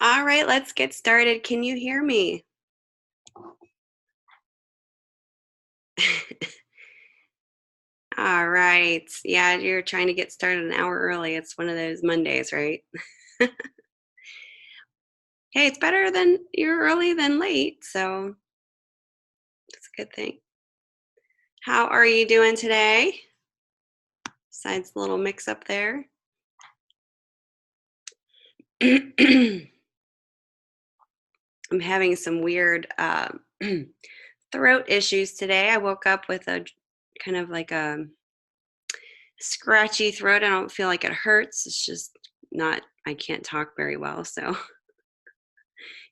All right, let's get started. Can you hear me? All right. Yeah, you're trying to get started an hour early. It's one of those Mondays, right? Hey, it's better than you're early than late, so it's a good thing. How are you doing today? Besides the little mix up there. I'm having some weird throat issues today. I woke up with a kind of like a scratchy throat. I don't feel like it hurts. It's just not, I can't talk very well. So,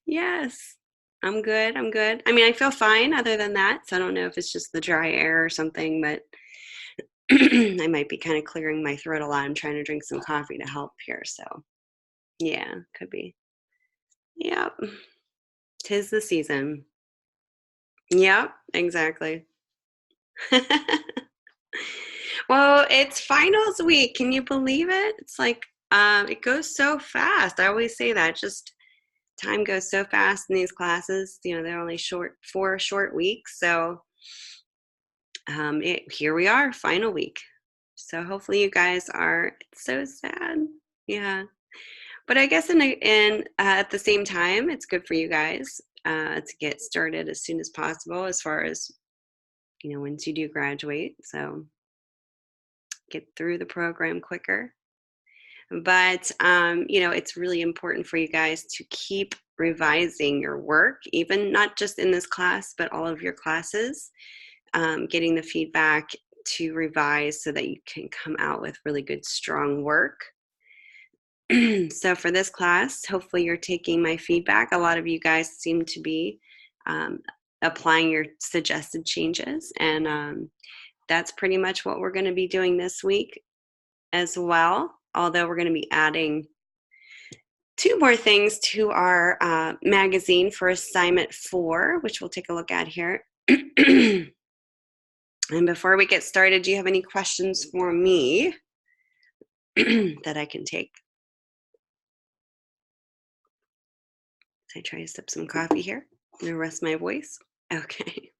yes, I'm good. I'm good. I mean, I feel fine other than that. So, I don't know if it's just the dry air or something, but I might be kind of clearing my throat a lot. I'm trying to drink some coffee to help here. So, yeah, could be. Yep. 'Tis the season. Yep, exactly. Well, it's finals week. Can you believe it? It's like it goes so fast. I always say that. Just time goes so fast in these classes. You know, they're only four short weeks. So here we are, final week. So hopefully you guys are. It's so sad. Yeah, but I guess in at the same time, it's good for you guys to get started as soon as possible. As far as once you do graduate, so get through the program quicker. But it's really important for you guys to keep revising your work, even not just in this class, but all of your classes, getting the feedback to revise so that you can come out with really good, strong work. So for this class, hopefully you're taking my feedback. A lot of you guys seem to be um, applying your suggested changes, and that's pretty much what we're going to be doing this week as well, although we're going to be adding two more things to our magazine for assignment 4, which we'll take a look at here. And before we get started, do you have any questions for me that I can take? I try to sip some coffee here and rest my voice. Okay.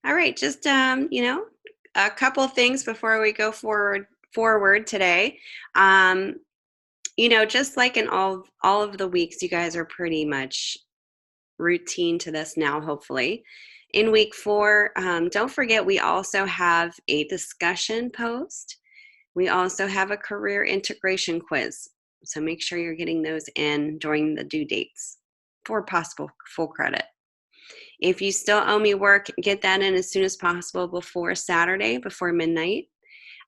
All right, just a couple of things before we go forward today. Just like in all of the weeks, you guys are pretty much routine to this now, hopefully. In week 4, don't forget we also have a discussion post. We also have a career integration quiz. So make sure you're getting those in during the due dates for possible full credit. If you still owe me work, get that in as soon as possible before Saturday, before midnight.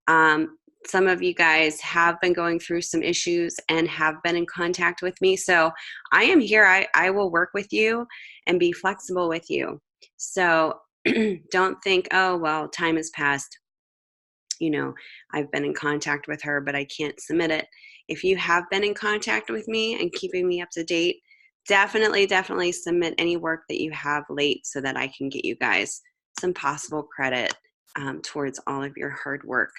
Some of you guys have been going through some issues and have been in contact with me. So I am here. I will work with you and be flexible with you. So don't think, oh, well, time has passed. I've been in contact with her, but I can't submit it. If you have been in contact with me and keeping me up to date, definitely submit any work that you have late so that I can get you guys some possible credit towards all of your hard work.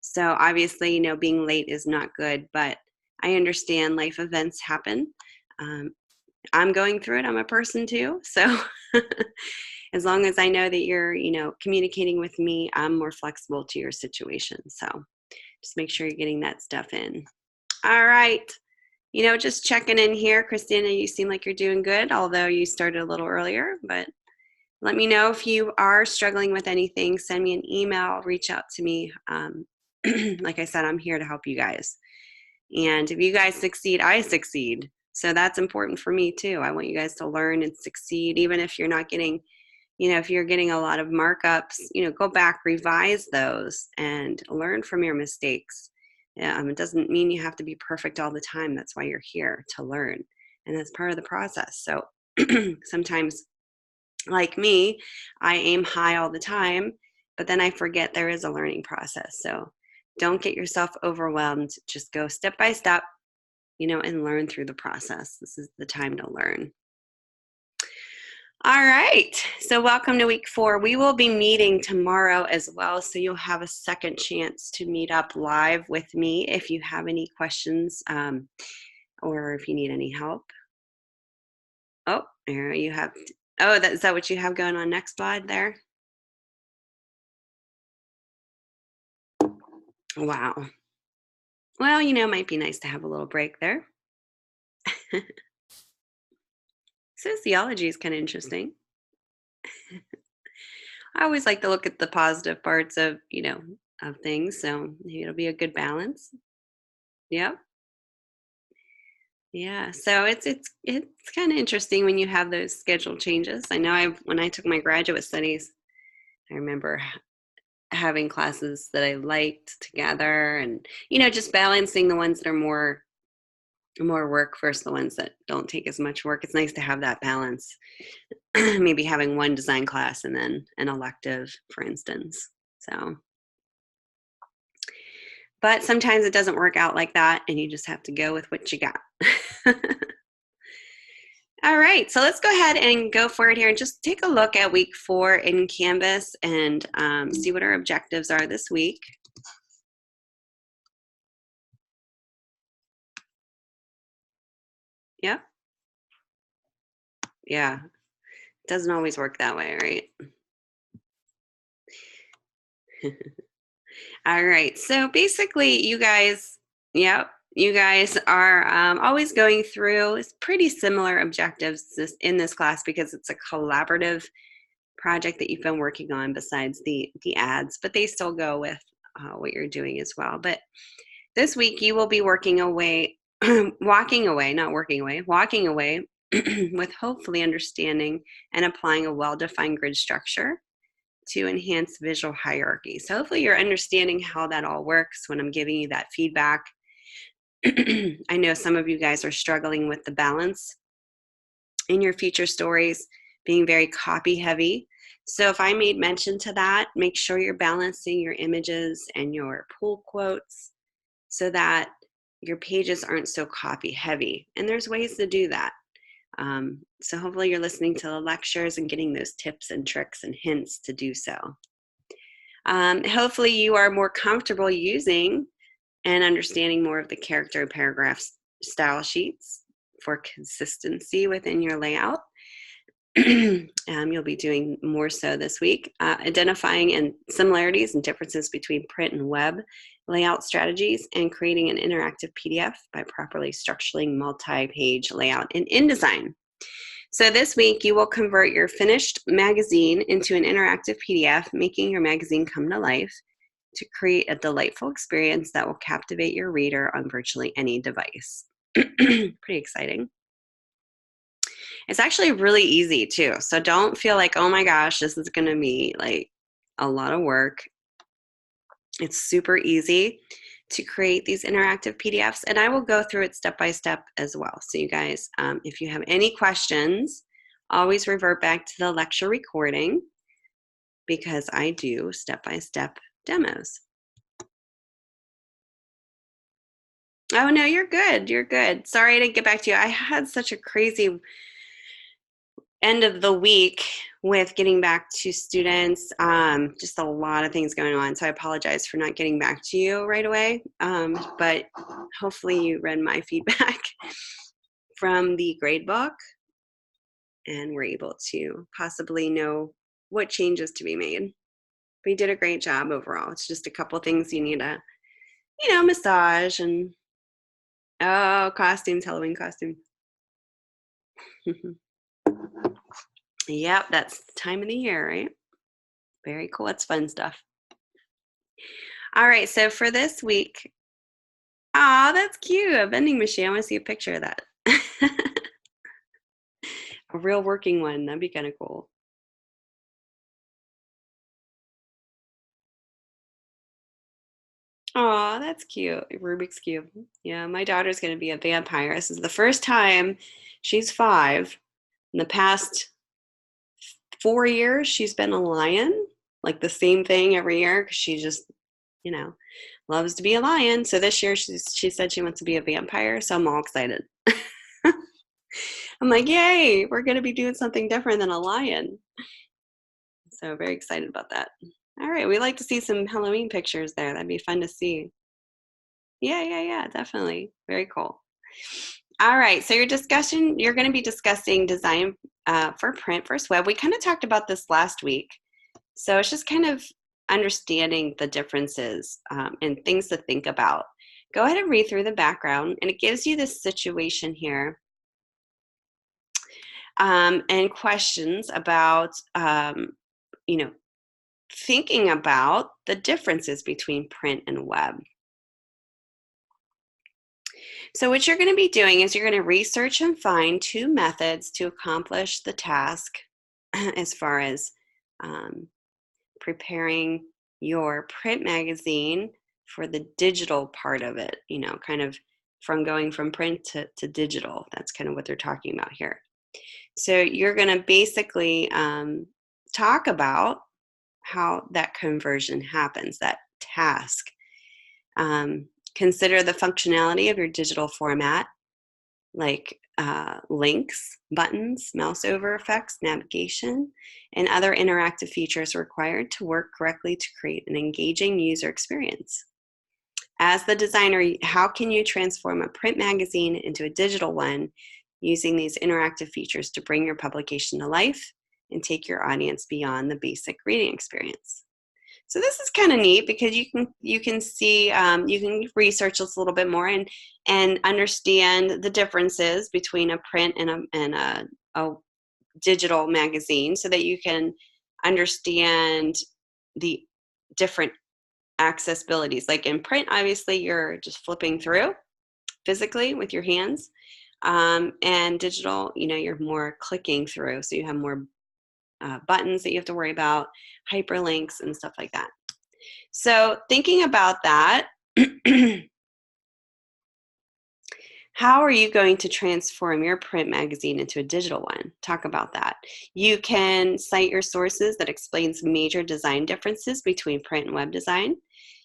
So obviously, being late is not good, but I understand life events happen. I'm going through it. I'm a person too. So as long as I know that you're, communicating with me, I'm more flexible to your situation. So just make sure you're getting that stuff in. All right. Just checking in here. Christina, you seem like you're doing good, although you started a little earlier, but let me know if you are struggling with anything. Send me an email, reach out to me. Like I said, I'm here to help you guys. And if you guys succeed, I succeed. So that's important for me too. I want you guys to learn and succeed, even if you're not getting, if you're getting a lot of markups, go back, revise those, and learn from your mistakes. It doesn't mean you have to be perfect all the time. That's why you're here, to learn. And that's part of the process. So sometimes, like me, I aim high all the time, but then I forget there is a learning process. So don't get yourself overwhelmed. Just go step by step, and learn through the process. This is the time to learn. All right, so welcome to week 4. We will be meeting tomorrow as well, so you'll have a second chance to meet up live with me if you have any questions. or if you need any help. Oh, there you have. Oh, is that what you have going on next slide there? Wow. Well, it might be nice to have a little break there. Sociology is kind of interesting. I always like to look at the positive parts of things, so maybe it'll be a good balance. Yep. Yeah. So it's kind of interesting when you have those schedule changes. I know when I took my graduate studies, I remember having classes that I liked together and just balancing the ones that are more work versus the ones that don't take as much work. It's nice to have that balance. Maybe having one design class and then an elective, for instance. So, but sometimes it doesn't work out like that, and you just have to go with what you got. All right, so let's go ahead and go for it here and just take a look at week 4 in Canvas and see what our objectives are this week. Yep. Yeah. It doesn't always work that way, right? All right. So basically, yep, you guys are always going through pretty similar objectives in this class because it's a collaborative project that you've been working on besides the ads, but they still go with what you're doing as well. But this week you will be working away, walking away with hopefully understanding and applying a well-defined grid structure to enhance visual hierarchy. So hopefully you're understanding how that all works when I'm giving you that feedback. I know some of you guys are struggling with the balance in your feature stories, being very copy heavy. So if I made mention to that, make sure you're balancing your images and your pull quotes so that your pages aren't so copy heavy. And there's ways to do that. So hopefully you're listening to the lectures and getting those tips and tricks and hints to do so. Hopefully you are more comfortable using and understanding more of the character paragraph style sheets for consistency within your layout. You'll be doing more so this week, identifying and similarities and differences between print and web layout strategies, and creating an interactive PDF by properly structuring multi-page layout in InDesign. So this week, you will convert your finished magazine into an interactive PDF, making your magazine come to life to create a delightful experience that will captivate your reader on virtually any device. Pretty exciting. It's actually really easy too. So don't feel like, oh my gosh, this is going to be like a lot of work. It's super easy to create these interactive PDFs, and I will go through it step by step as well. So you guys, if you have any questions, always revert back to the lecture recording because I do step-by-step demos. Oh no, you're good. You're good. Sorry I didn't get back to you. I had such a crazy end of the week with getting back to students, just a lot of things going on. So I apologize for not getting back to you right away. But hopefully you read my feedback from the grade book and were able to possibly know what changes to be made. But you did a great job overall. It's just a couple things you need to, massage and, oh, costumes, Halloween costumes. Yep, that's the time of the year, right? Very cool. It's fun stuff. All right, so for this week, oh, that's cute. A vending machine. I want to see a picture of that. A real working one. That'd be kind of cool. Oh, that's cute. Rubik's Cube. Yeah, my daughter's going to be a vampire. This is the first time she's 5. In the past 4 years, she's been a lion, like the same thing every year because she just, loves to be a lion. So this year she said she wants to be a vampire. So I'm all excited. I'm like, yay, we're going to be doing something different than a lion. So very excited about that. All right, we'd like to see some Halloween pictures there. That'd be fun to see. Yeah, definitely. Very cool. All right, so you're going to be discussing design for print versus web. We kind of talked about this last week. So it's just kind of understanding the differences and things to think about. Go ahead and read through the background, and it gives you this situation here and questions about, thinking about the differences between print and web. So what you're going to be doing is you're going to research and find two methods to accomplish the task as far as preparing your print magazine for the digital part of it, kind of from going from print to digital. That's kind of what they're talking about here. So you're going to basically talk about how that conversion happens, that task. Consider the functionality of your digital format, like links, buttons, mouse over effects, navigation, and other interactive features required to work correctly to create an engaging user experience. As the designer, how can you transform a print magazine into a digital one using these interactive features to bring your publication to life and take your audience beyond the basic reading experience? So this is kind of neat because you can see you can research this a little bit more and understand the differences between a print and a digital magazine, so that you can understand the different accessibilities. Like in print, obviously you're just flipping through physically with your hands, and digital, you're more clicking through, so you have more buttons that you have to worry about, hyperlinks and stuff like that. So thinking about that, how are you going to transform your print magazine into a digital one? Talk about that. You can cite your sources that explains major design differences between print and web design.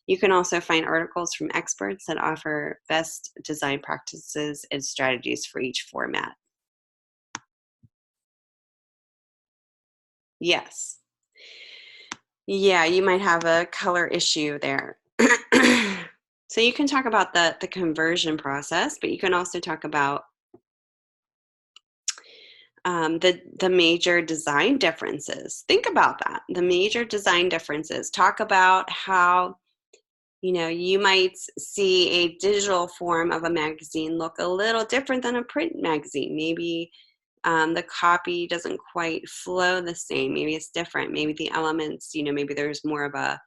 You can also find articles from experts that offer best design practices and strategies for each format. Yes. Yeah, you might have a color issue there. So you can talk about the conversion process, but you can also talk about the major design differences. Think about that, the major design differences. Talk about how, you might see a digital form of a magazine look a little different than a print magazine. Maybe the copy doesn't quite flow the same. Maybe it's different. Maybe the elements, maybe there's more of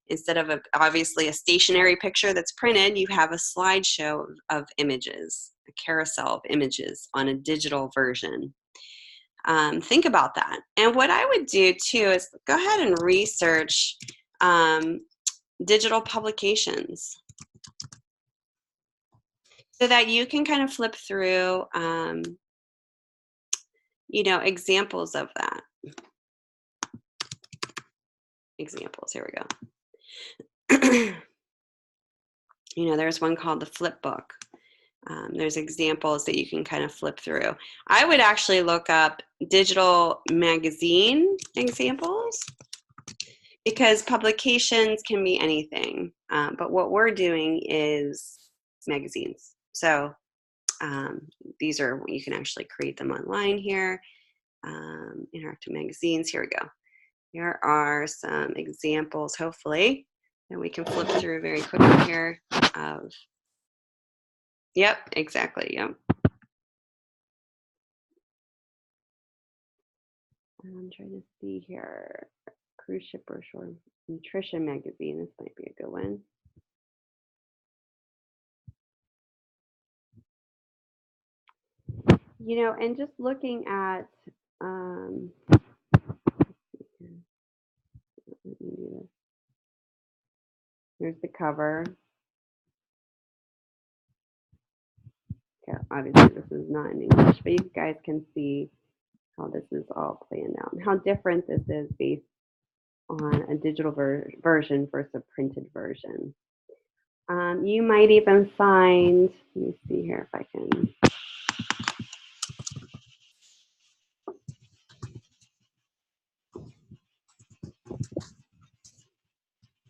instead of obviously a stationary picture that's printed, you have a slideshow of images, a carousel of images on a digital version. Think about that. And what I would do too is go ahead and research digital publications, so that you can kind of flip through, examples of that. Examples, here we go. There's one called the flip book. There's examples that you can kind of flip through. I would actually look up digital magazine examples, because publications can be anything. But what we're doing is magazines. So these are, you can actually create them online here. Interactive magazines, here we go. Here are some examples, hopefully, that we can flip through very quickly here of, yep, exactly, yep. I'm trying to see here, cruise ship brochure, nutrition magazine, this might be a good one. And just looking at, here's the cover. Okay, obviously this is not in English, but you guys can see how this is all playing out and how different this is based on a digital version versus a printed version. You might even find, let me see here if I can.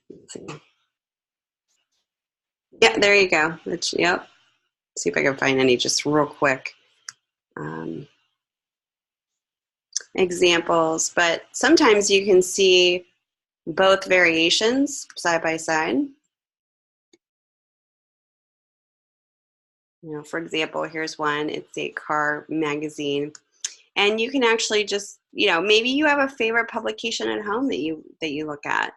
Let's see. Yeah, there you go. Yep. see if I can find any just real quick examples, but sometimes you can see both variations side by side. You know, for example, here's one, it's a car magazine. And you can actually just, you know, maybe you have a favorite publication at home that you look at.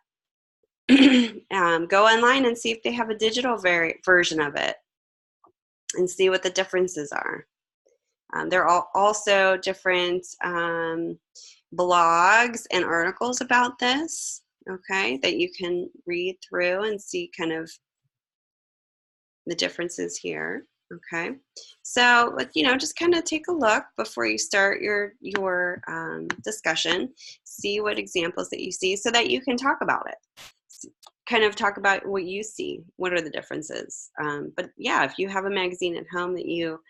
Go online and see if they have a digital version of it and see what the differences are. There are also different blogs and articles about this, okay, that you can read through and see kind of the differences here. Okay, so you know, just kind of take a look before you start your discussion. See what examples that you see, so that you can talk about it. Kind of talk about what you see. What are the differences? But yeah, if you have a magazine at home that you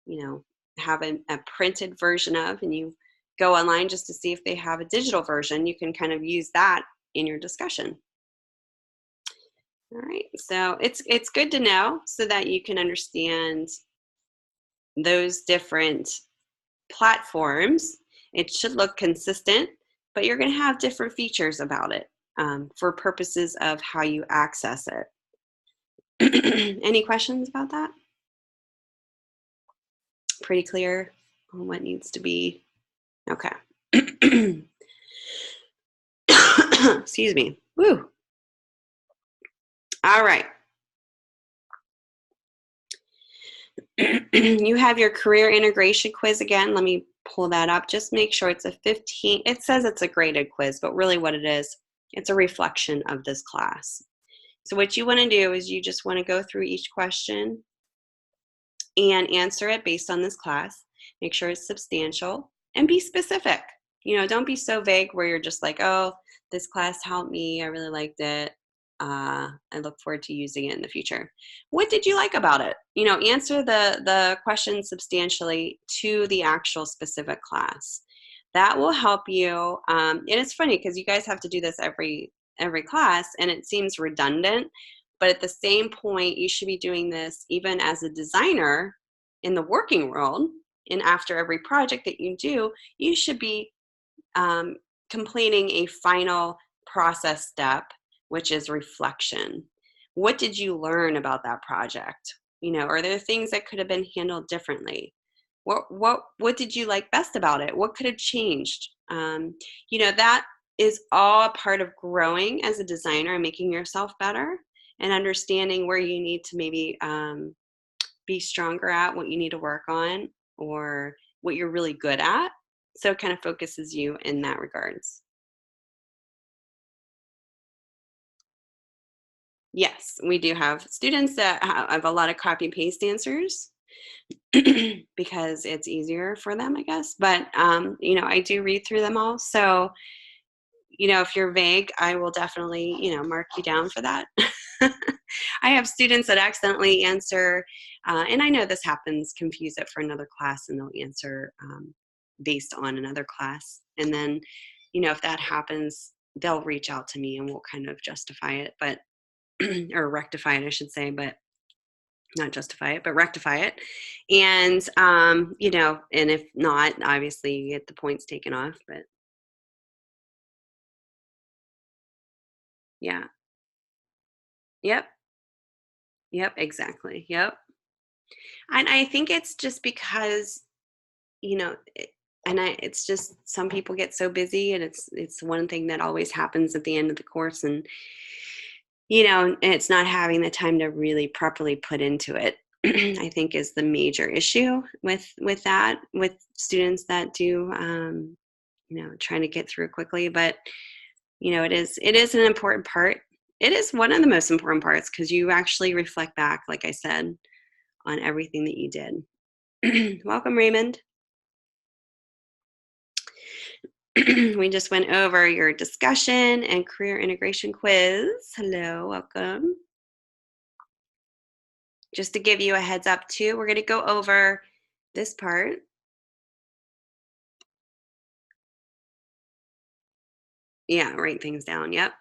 know have a printed version of, and you go online just to see if they have a digital version, you can kind of use that in your discussion. All right, so it's good to know so that you can understand those different platforms. It should look consistent, but you're going to have different features about it for purposes of how you access it. Any questions about that? Pretty clear on what needs to be. Okay. Excuse me. Woo. All right. You have your career integration quiz again. Let me pull that up. Just make sure it's a 15. It says it's a graded quiz, but really what it is, it's a reflection of this class. So what you want to do is you just want to go through each question and answer it based on this class. Make sure it's substantial and be specific. You know, don't be so vague where you're just like, oh, this class helped me. I really liked it. I look forward to using it in the future. What did you like about it? You know, answer the question substantially to the actual specific class. That will help you. And it's funny because you guys have to do this every class, and it seems redundant. But at the same point, you should be doing this even as a designer in the working world. And after every project that you do, you should be completing a final process step, which is reflection. What did you learn about that project? You know, are there things that could have been handled differently? What did you like best about it? What could have changed? You know, that is all part of growing as a designer and making yourself better and understanding where you need to maybe be stronger at, what you need to work on, or what you're really good at. So it kind of focuses you in that regards. Yes, we do have students that have a lot of copy paste answers because it's easier for them, I guess. But you know, I do read through them all. So, you know, if you're vague, I will definitely, you know, mark you down for that. I have students that accidentally answer, and I know this happens, confuse it for another class, and they'll answer based on another class. And then, you know, if that happens, they'll reach out to me and we'll kind of justify it, but or rectify it, I should say, but not justify it, but rectify it. And, you know, and if not, obviously you get the points taken off, but yeah. Yep. Yep. Exactly. Yep. And I think it's just because, you know, it's just some people get so busy, and it's one thing that always happens at the end of the course, and you know, it's not having the time to really properly put into it. I think is the major issue with that, with students that do, you know, trying to get through quickly. But you know, it is an important part. It is one of the most important parts because you actually reflect back, like I said, on everything that you did. Welcome, Raymond. We just went over your discussion and career integration quiz. Hello, welcome. Just to give you a heads up too, we're going to go over this part. Yeah, write things down. Yep.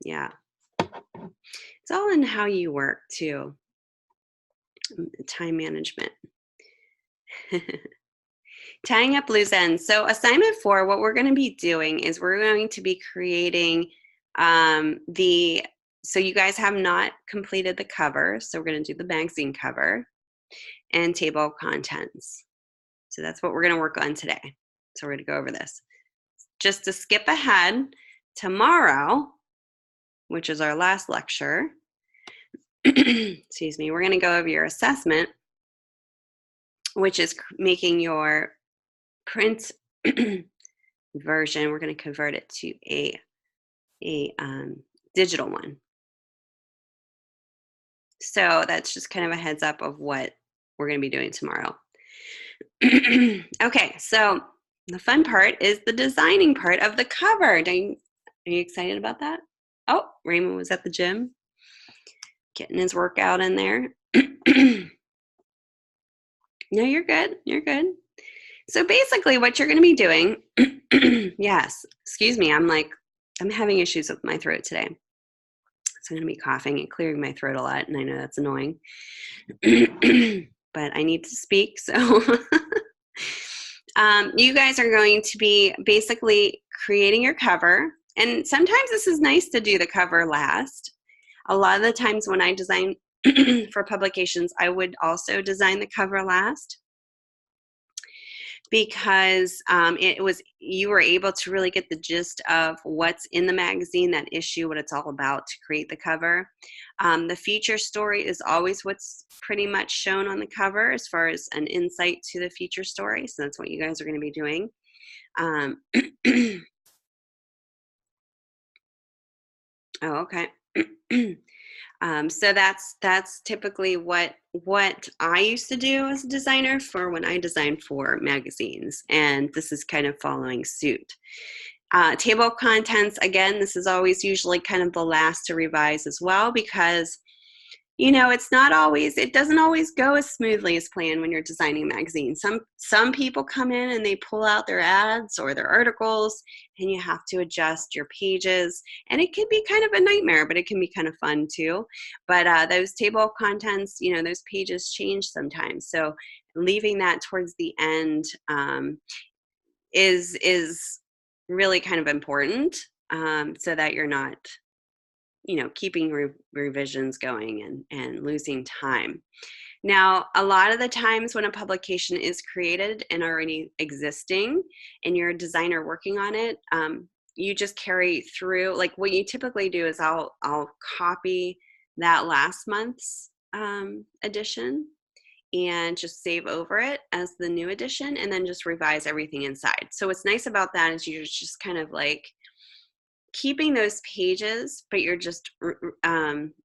Yeah. It's all in how you work too. Time management. Tying up loose ends. So assignment 4, what we're going to be doing is we're going to be creating so you guys have not completed the cover. So we're going to do the magazine cover and table of contents. So that's what we're going to work on today. So we're going to go over this. Just to skip ahead, tomorrow, which is our last lecture, excuse me, we're going to go over your assessment, which is making your print version. We're going to convert it to a digital one. So that's just kind of a heads up of what we're going to be doing tomorrow. Okay, so the fun part is the designing part of the cover. Are you excited about that? Oh, Raymond was at the gym getting his workout in there. No, you're good. You're good. So basically what you're going to be doing, yes, excuse me, I'm having issues with my throat today. So I'm going to be coughing and clearing my throat a lot, and I know that's annoying. But I need to speak, so you guys are going to be basically creating your cover, and sometimes this is nice to do the cover last. A lot of the times when I design for publications, I would also design the cover last, because you were able to really get the gist of what's in the magazine, that issue, what it's all about to create the cover. The feature story is always what's pretty much shown on the cover as far as an insight to the feature story. So that's what you guys are going to be doing. Oh, okay. So that's typically what I used to do as a designer for when I designed for magazines, and this is kind of following suit. Table of contents, again, this is always usually kind of the last to revise as well, because it doesn't always go as smoothly as planned when you're designing magazines. Some people come in and they pull out their ads or their articles, and you have to adjust your pages, and it can be kind of a nightmare, but it can be kind of fun too. But those table of contents, those pages change sometimes, so leaving that towards the end is really kind of important, so that you're not keeping revisions going and losing time. Now, a lot of the times when a publication is created and already existing and you're a designer working on it, you just carry through. Like what you typically do is I'll copy that last month's edition and just save over it as the new edition, and then just revise everything inside. So what's nice about that is you're just kind of like keeping those pages, but you're just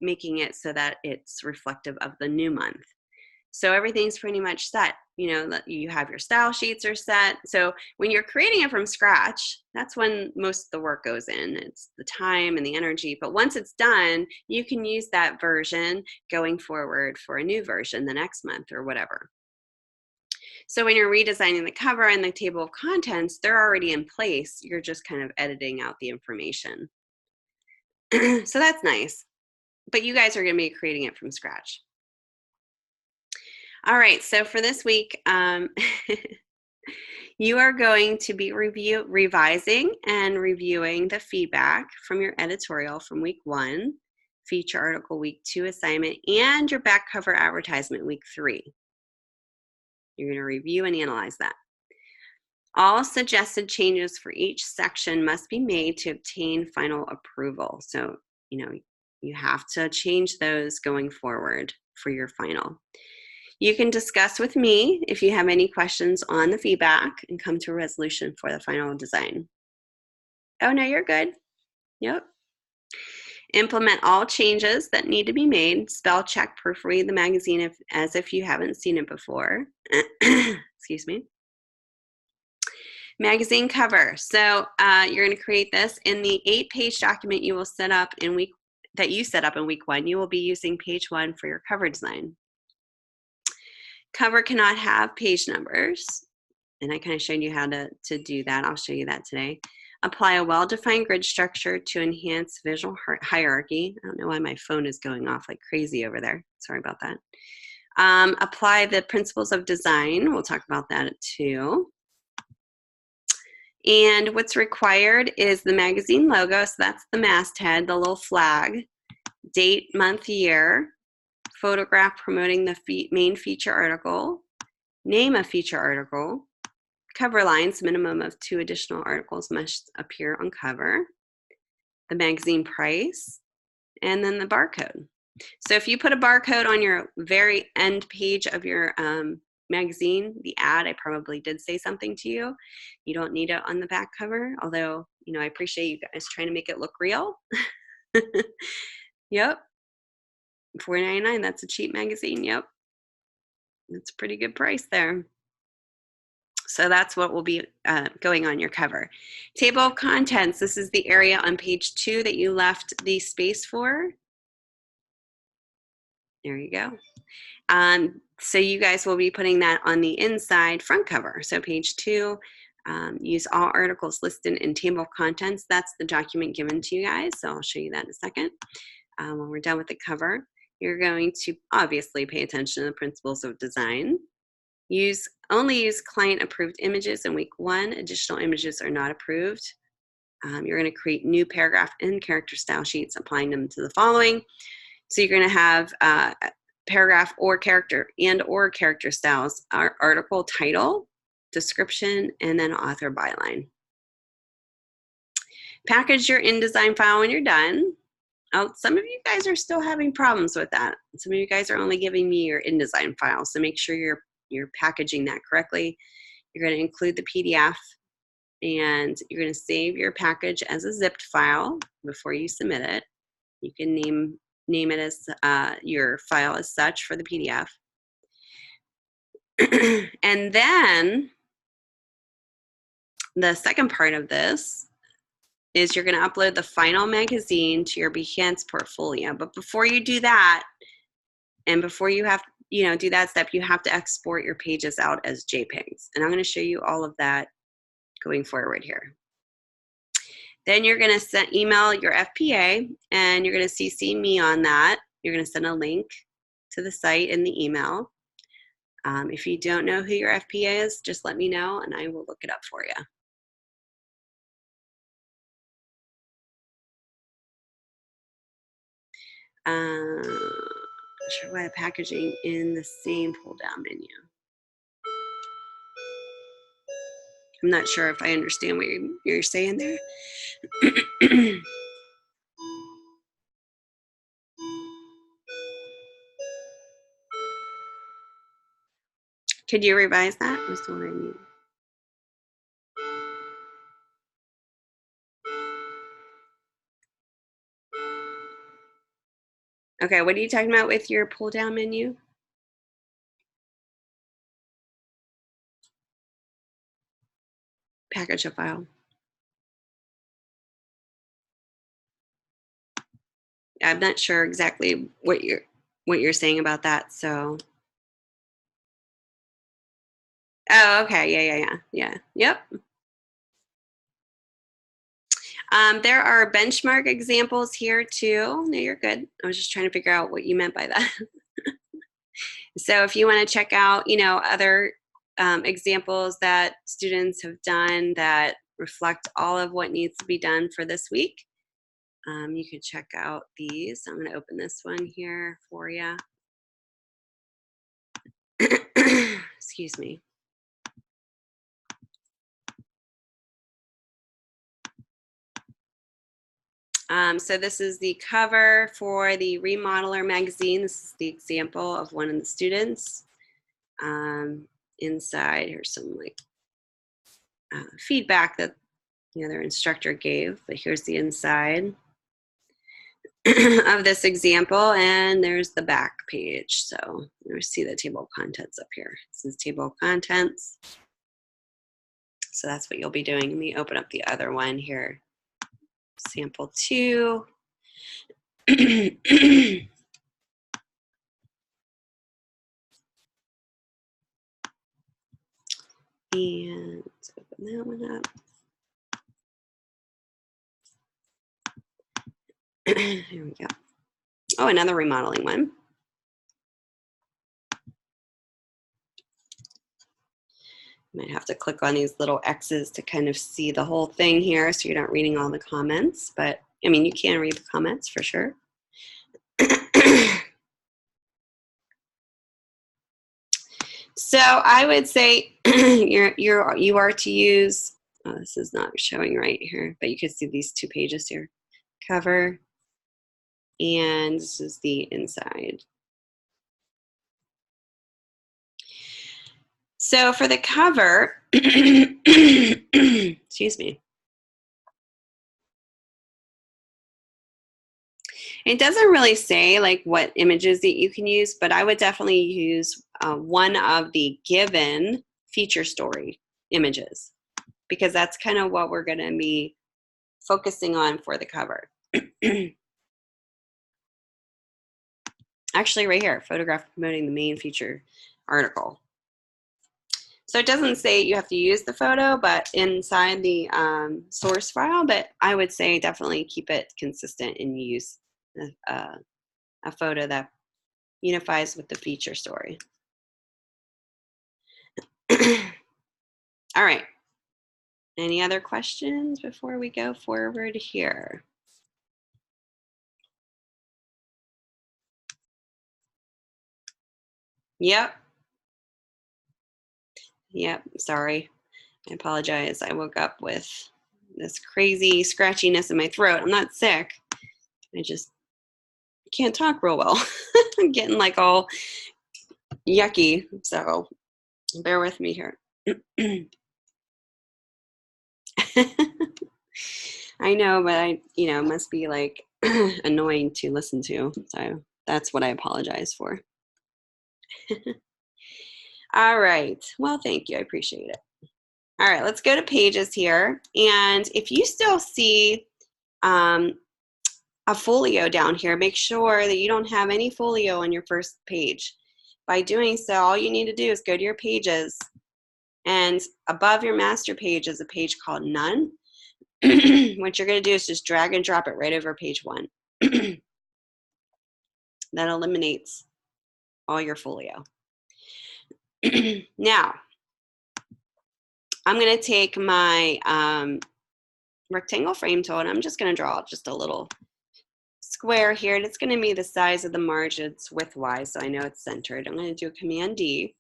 making it so that it's reflective of the new month. So everything's pretty much set. You have your style sheets are set. So when you're creating it from scratch, that's when most of the work goes in. It's the time and the energy. But once it's done, you can use that version going forward for a new version the next month or whatever. So when you're redesigning the cover and the table of contents, they're already in place. You're just kind of editing out the information. So that's nice. But you guys are going to be creating it from scratch. All right, so for this week, you are going to be revising and reviewing the feedback from your editorial from week 1, feature article week 2 assignment, and your back cover advertisement week 3. You're going to review and analyze that. All suggested changes for each section must be made to obtain final approval. So, you have to change those going forward for your final. You can discuss with me if you have any questions on the feedback and come to a resolution for the final design. Oh, no, you're good. Yep. Implement all changes that need to be made. Spell check, proofread the magazine as if you haven't seen it before. Excuse me. Magazine cover. So you're going to create this in the 8-page document you will set up in week 1. You will be using page 1 for your cover design. Cover cannot have page numbers, and I kind of showed you how to do that. I'll show you that today. Apply a well-defined grid structure to enhance visual hierarchy. I don't know why my phone is going off like crazy over there. Sorry about that. Apply the principles of design. We'll talk about that too. And what's required is the magazine logo. So that's the masthead, the little flag, date, month, year, photograph promoting the main feature article, name of feature article, cover lines, minimum of 2 additional articles must appear on cover, the magazine price, and then the barcode. So if you put a barcode on your very end page of your magazine, the ad, I probably did say something to you. You don't need it on the back cover, although, you know, I appreciate you guys trying to make it look real. Yep. $4.99, that's a cheap magazine. Yep. That's a pretty good price there. So that's what will be going on your cover. Table of contents. This is the area on page 2 that you left the space for. There you go. So you guys will be putting that on the inside front cover. So page 2, use all articles listed in table of contents. That's the document given to you guys. So I'll show you that in a second. When we're done with the cover, you're going to obviously pay attention to the principles of design. Only use client approved images in week 1. Additional images are not approved. You're going to create new paragraph and character style sheets, applying them to the following. So you're going to have paragraph or character styles, article title, description, and then author byline. Package your InDesign file when you're done. Oh, some of you guys are still having problems with that. Some of you guys are only giving me your InDesign file, so make sure you're packaging that correctly. You're going to include the PDF, and you're going to save your package as a zipped file before you submit it. You can name it as your file as such for the PDF. And then the second part of this is you're going to upload the final magazine to your Behance portfolio. But before you do that, and before you have do that step, you have to export your pages out as JPEGs. And I'm going to show you all of that going forward here. Then you're going to email your FPA, and you're going to CC me on that. You're going to send a link to the site in the email. If you don't know who your FPA is, just let me know, and I will look it up for you. Show why the packaging in the same pull-down menu. I'm not sure if I understand what you're saying there. Could you revise that? That's what I need. Okay, what are you talking about with your pull-down menu? Package a file. I'm not sure exactly what you're saying about that. So, oh, okay, yeah. Yep. There are benchmark examples here too. No, you're good. I was just trying to figure out what you meant by that. So if you want to check out, other examples that students have done that reflect all of what needs to be done for this week, you can check out these. I'm going to open this one here for you. Excuse me. So this is the cover for the Remodeler magazine. This is the example of one of the students. Inside, here's some feedback that their instructor gave, but here's the inside of this example, and there's the back page. So you see the table of contents up here. This is table of contents. So that's what you'll be doing. Let me open up the other one here. Sample 2. And let's open that one up. Here we go. Oh, another remodeling one. Might have to click on these little X's to kind of see the whole thing here so you're not reading all the comments, but I mean, you can read the comments for sure. So I would say you are to use, oh, this is not showing right here, but you can see these 2 pages here. Cover, and this is the inside. So for the cover, excuse me. It doesn't really say like what images that you can use, but I would definitely use one of the given feature story images, because that's kind of what we're going to be focusing on for the cover. Actually, right here, photograph promoting the main feature article. So it doesn't say you have to use the photo, but inside the source file, but I would say definitely keep it consistent and use a photo that unifies with the feature story. All right. Any other questions before we go forward here? Yep. Yep. Sorry. I apologize. I woke up with this crazy scratchiness in my throat. I'm not sick. I just can't talk real well. I'm getting like all yucky. So bear with me here. I know, but it must be like annoying to listen to. So that's what I apologize for. All right. Well, thank you. I appreciate it. All right, let's go to pages here. And if you still see a folio down here, make sure that you don't have any folio on your first page. By doing so, all you need to do is go to your pages, and above your master page is a page called None. What you're going to do is just drag and drop it right over page 1. That eliminates all your folio. Now, I'm going to take my rectangle frame tool, and I'm just going to draw just a little square here, and it's going to be the size of the margins widthwise, so I know it's centered. I'm going to do a Command D.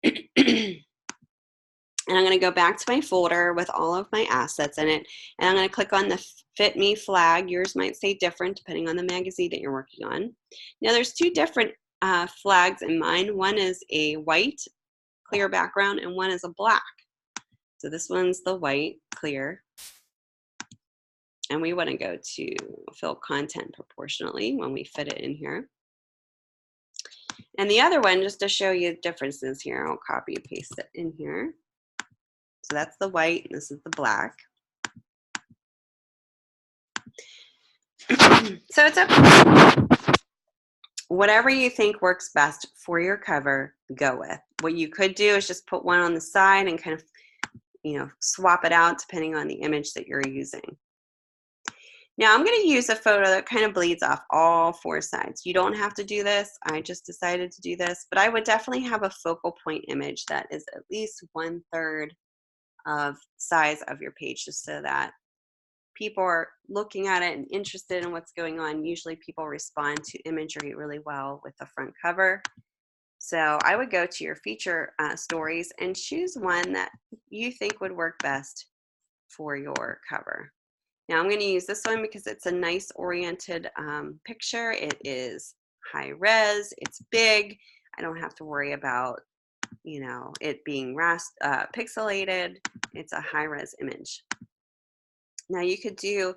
And I'm going to go back to my folder with all of my assets in it, and I'm going to click on the Fit Me flag. Yours might say different depending on the magazine that you're working on. Now there's 2 different flags in mine. One is a white clear background, and one is a black. So this one's the white clear. And we want to go to fill content proportionally when we fit it in here. And the other one, just to show you differences here, I'll copy and paste it in here. So that's the white, and this is the black. So it's up. Whatever you think works best for your cover, go with. What you could do is just put one on the side and kind of, swap it out depending on the image that you're using. Now I'm going to use a photo that kind of bleeds off all 4 sides. You don't have to do this. I just decided to do this, but I would definitely have a focal point image that is at least 1/3 of size of your page, just so that people are looking at it and interested in what's going on. Usually people respond to imagery really well with the front cover. So I would go to your feature stories and choose one that you think would work best for your cover. Now I'm going to use this one because it's a nice oriented picture. It is high res, it's big. I don't have to worry about, it being pixelated. It's a high res image. Now you could do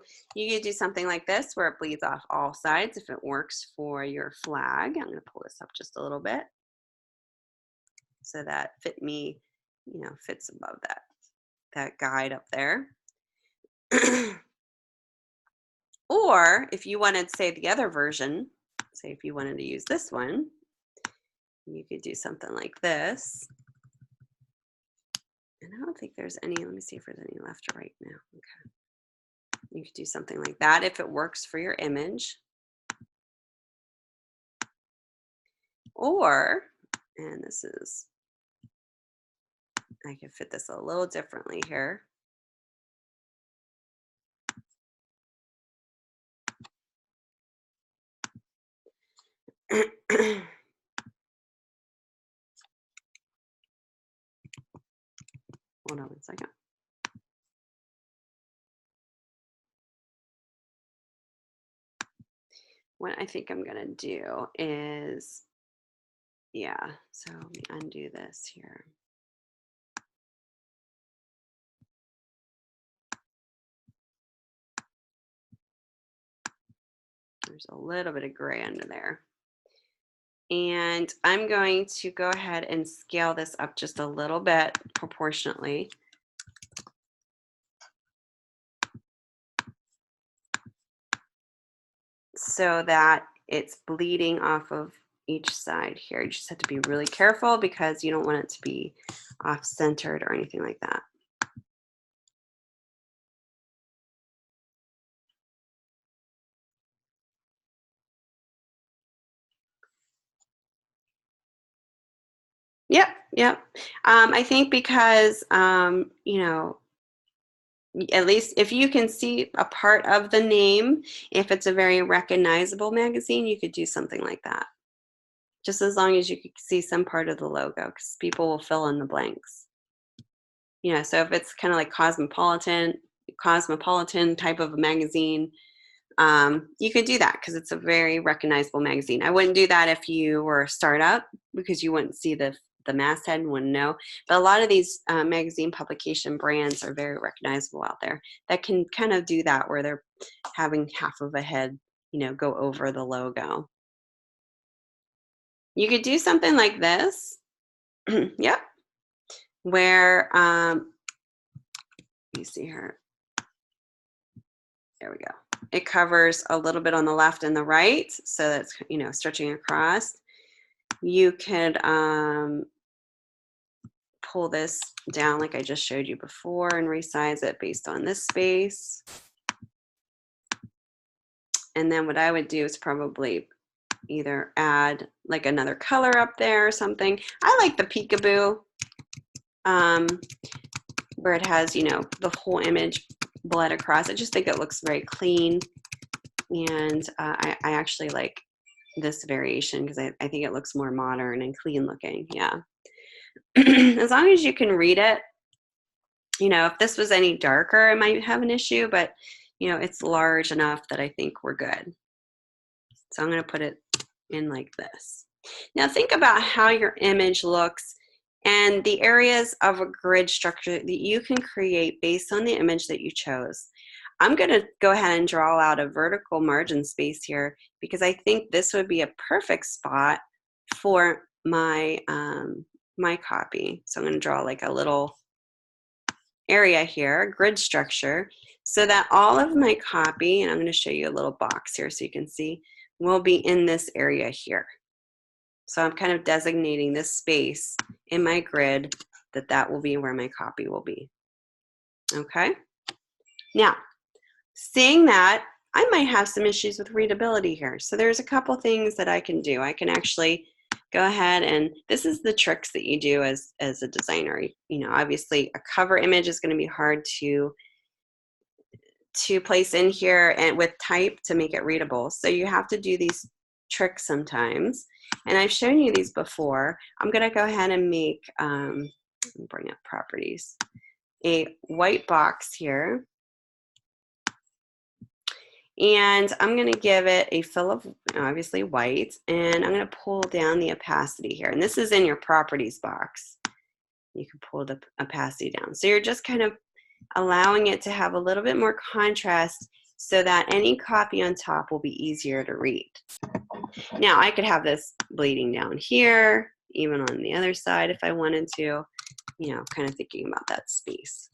something like this where it bleeds off all sides if it works for your flag. I'm going to pull this up just a little bit so that Fit Me, fits above that guide up there. Or if you wanted, say, the other version, say if you wanted to use this one, you could do something like this. And I don't think there's any, let me see if there's any left or right now. Okay. You could do something like that if it works for your image. Or, and this is I can fit this a little differently here. Hold on one second. What I think I'm gonna do is, yeah, so let me undo this here. There's a little bit of gray under there. And I'm going to go ahead and scale this up just a little bit proportionately. So that it's bleeding off of each side here. You just have to be really careful because you don't want it to be off-centered or anything like that. Yep, yep. I think because, you know, at least if you can see a part of the name, if it's a very recognizable magazine, you could do something like that. Just as long as you could see some part of the logo, because people will fill in the blanks. You know, so if it's kind of like cosmopolitan type of a magazine, you could do that because it's a very recognizable magazine. I wouldn't do that if you were a startup because you wouldn't see the masthead and wouldn't know. But a lot of these magazine publication brands are very recognizable out there that can kind of do that where they're having half of a head, you know, go over the logo. You could do something like this. Yep. Where, let me see here. There we go. It covers a little bit on the left and the right, so that's, you know, stretching across. You could pull this down like I just showed you before and resize it based on this space. And then what I would do is probably either add like another color up there or something. I like the peekaboo, where it has, you know, the whole image bled across. I just think it looks very clean. And I actually like this variation because I think it looks more modern and clean looking. Yeah. As long as you can read it, you know, if this was any darker, I might have an issue, but you know, it's large enough that I think we're good. So I'm going to put it in like this. Now think about how your image looks and the areas of a grid structure that you can create based on the image that you chose. I'm going to go ahead and draw out a vertical margin space here because I think this would be a perfect spot for my my copy. So I'm going to draw like a little area here, grid structure, so that all of my copy, and I'm going to show you a little box here so you can see, will be in this area here. So I'm kind of designating this space in my grid that will be where my copy will be. Okay. Now, seeing that, I might have some issues with readability here. So there's a couple things that I can do. I can actually go ahead and this is the tricks that you do as a designer. You know, obviously a cover image is going to be hard to place in here and with type to make it readable. So you have to do these tricks sometimes. And I've shown you these before. I'm going to go ahead and make, bring up properties, a white box here. And I'm going to give it a fill of obviously white, and I'm going to pull down the opacity here. And this is in your properties box. You can pull the opacity down. So you're just kind of allowing it to have a little bit more contrast so that any copy on top will be easier to read. Now I could have this bleeding down here, even on the other side if I wanted to, you know, kind of thinking about that space.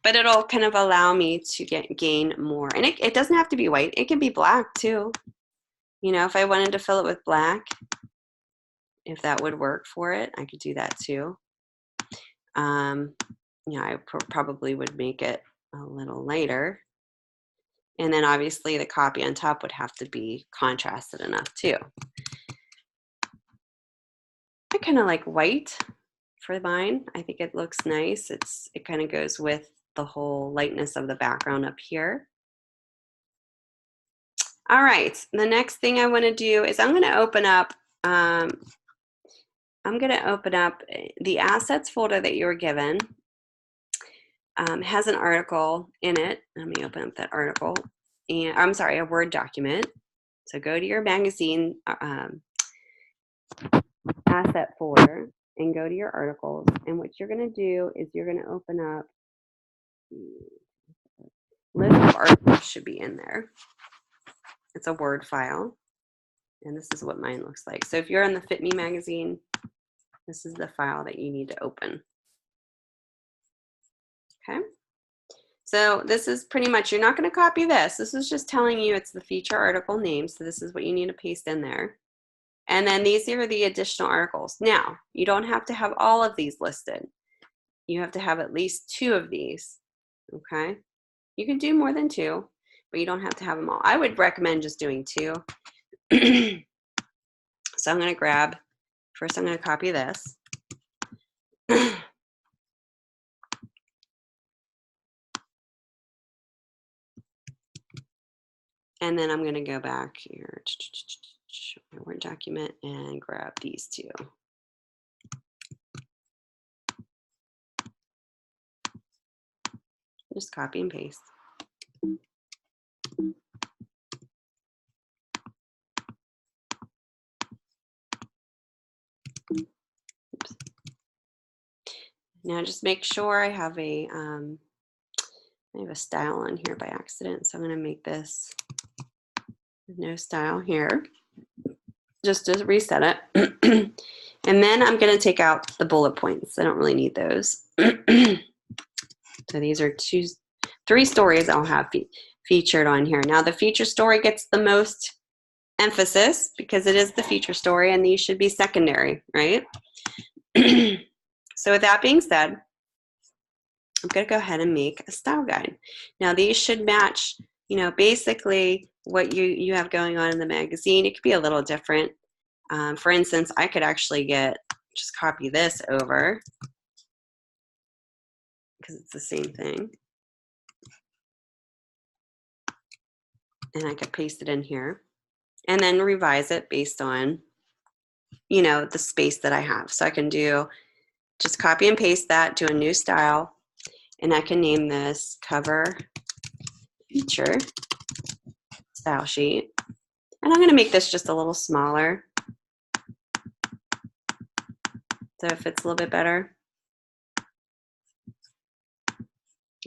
But it'll kind of allow me to gain more. And it doesn't have to be white. It can be black too. You know, if I wanted to fill it with black, if that would work for it, I could do that too. You know, I probably would make it a little lighter. And then obviously the copy on top would have to be contrasted enough too. I kind of like white for mine. I think it looks nice. It kind of goes with the whole lightness of the background up here. All right, the next thing I want to do is I'm going to open up the assets folder that you were given. Has an article in it. Let me open up that article. And I'm sorry, a Word document. So go to your magazine asset folder and go to your articles. And what you're going to do is you're going to open up list of articles should be in there. It's a Word file. And this is what mine looks like. So if you're in the Fit Me magazine, this is the file that you need to open. Okay. So this is pretty much, you're not going to copy this. This is just telling you it's the feature article name. So this is what you need to paste in there. And then these are the additional articles. Now, you don't have to have all of these listed. You have to have at least 2 of these. Okay. You can do more than 2, but you don't have to have them all. I would recommend just doing 2. So I'm going to grab, first I'm going to copy this. And then I'm going to go back here, my Word document, and grab these 2. Just copy and paste. Oops. Now just make sure I have a style on here by accident, so I'm going to make this no style here, just to reset it. And then I'm going to take out the bullet points. I don't really need those. So these are 3 stories I'll have featured on here. Now the feature story gets the most emphasis because it is the feature story, and these should be secondary, right? So with that being said, I'm going to go ahead and make a style guide. Now these should match, you know, basically what you have going on in the magazine. It could be a little different. For instance, I could actually just copy this over because it's the same thing. And I could paste it in here and then revise it based on, you know, the space that I have. So I can just copy and paste that, do a new style, and I can name this cover feature style sheet. And I'm going to make this just a little smaller so it fits a little bit better.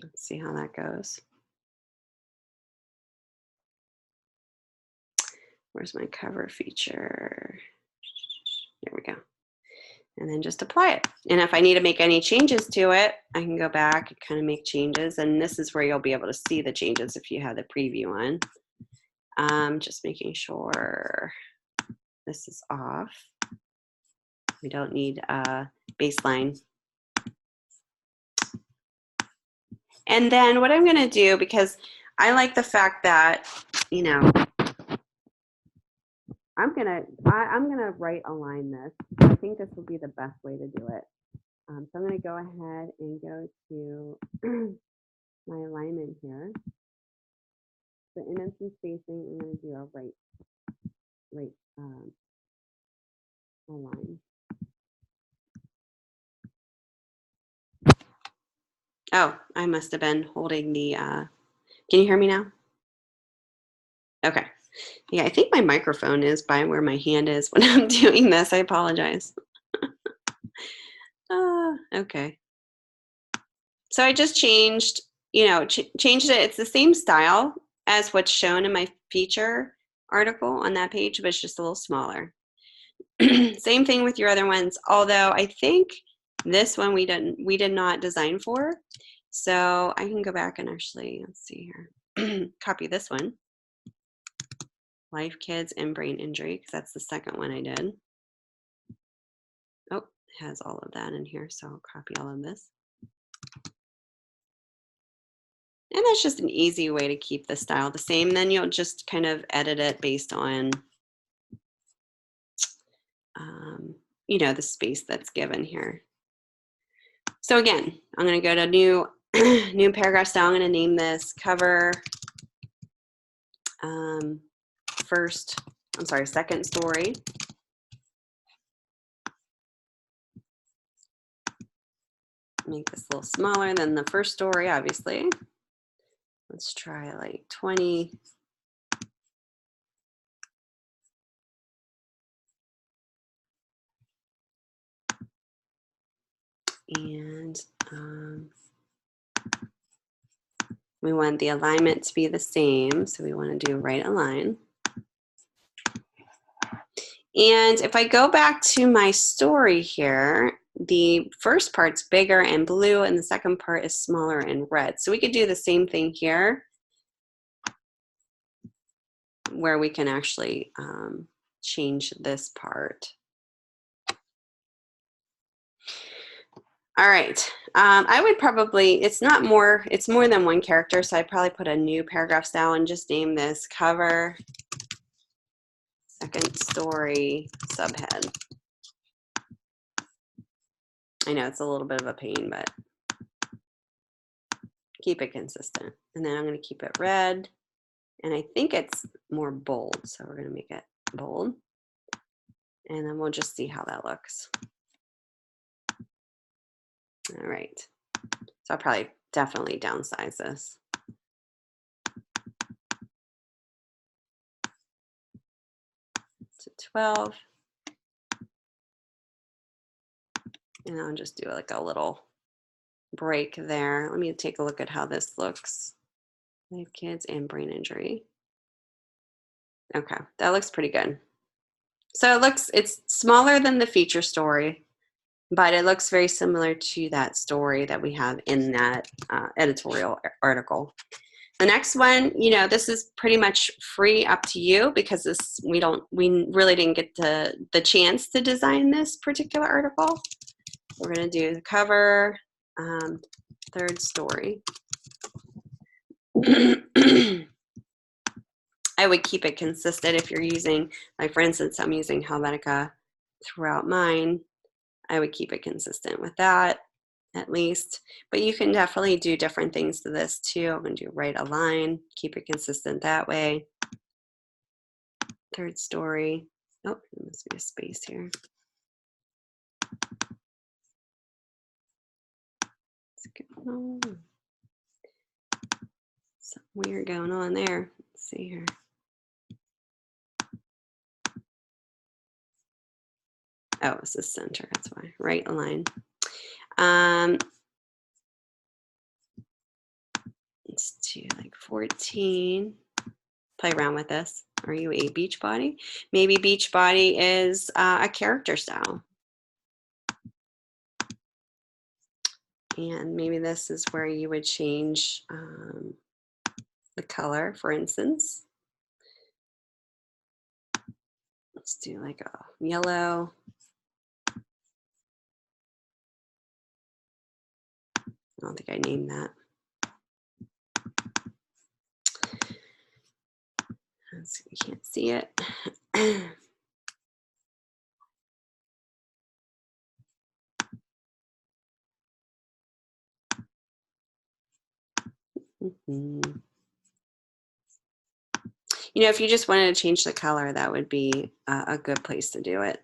Let's see how that goes. Where's my cover feature? There we go. And then just apply it. And if I need to make any changes to it, I can go back and kind of make changes. And this is where you'll be able to see the changes if you have the preview on. Just making sure this is off. We don't need a baseline. And then what I'm going to do, because I like the fact that, you know, I'm gonna right align this. I think this will be the best way to do it. So I'm gonna go ahead and go to my alignment here. So in instant spacing, I'm gonna do a right align. Oh, I must have been holding the. Can you hear me now? Okay. Yeah, I think my microphone is by where my hand is when I'm doing this. I apologize. Okay. So I just changed, you know, changed it. It's the same style as what's shown in my feature article on that page, but it's just a little smaller. Same thing with your other ones, although I think this one we did not design for. So I can go back and actually, let's see here, copy this one. Life, kids, and brain injury, because that's the second one I did. Oh, it has all of that in here, so I'll copy all of this. And that's just an easy way to keep the style the same. Then you'll just kind of edit it based on, you know, the space that's given here. So again, I'm going to go to new, new paragraph style. I'm going to name this cover second story. Make this a little smaller than the first story, obviously. Let's try like 20. And we want the alignment to be the same. So we want to do right align. And if I go back to my story here, the first part's bigger and blue and the second part is smaller and red. So we could do the same thing here where we can actually change this part. All right, I would probably, it's more than one character, so I'd probably put a new paragraph style and just name this cover second story subhead. I know it's a little bit of a pain, but keep it consistent. And then I'm going to keep it red, and I think it's more bold, so we're going to make it bold. And then we'll just see how that looks. All right, so I'll probably definitely downsize this. To 12. And I'll just do like a little break there. Let me take a look at how this looks. I have kids and brain injury. Okay, that looks pretty good. So it's smaller than the feature story, but it looks very similar to that story that we have in that editorial article. The next one, this is pretty much free, up to you, because we really didn't get the chance to design this particular article. We're going to do the cover, third story. I would keep it consistent if you're using, like for instance, I'm using Helvetica throughout mine. I would keep it consistent with that at least, but you can definitely do different things to this too. I'm going to do right align, keep it consistent that way. Third story. Oh, there must be a space here. Something weird going on there. Let's see here. Oh, it's the center, that's why. Right align. Let's do like 14. Play around with this. Are you a beach body? Maybe beach body is a character style. And maybe this is where you would change the color, for instance. Let's do like a yellow. I don't think I named that. You can't see it. If you just wanted to change the color, that would be a good place to do it.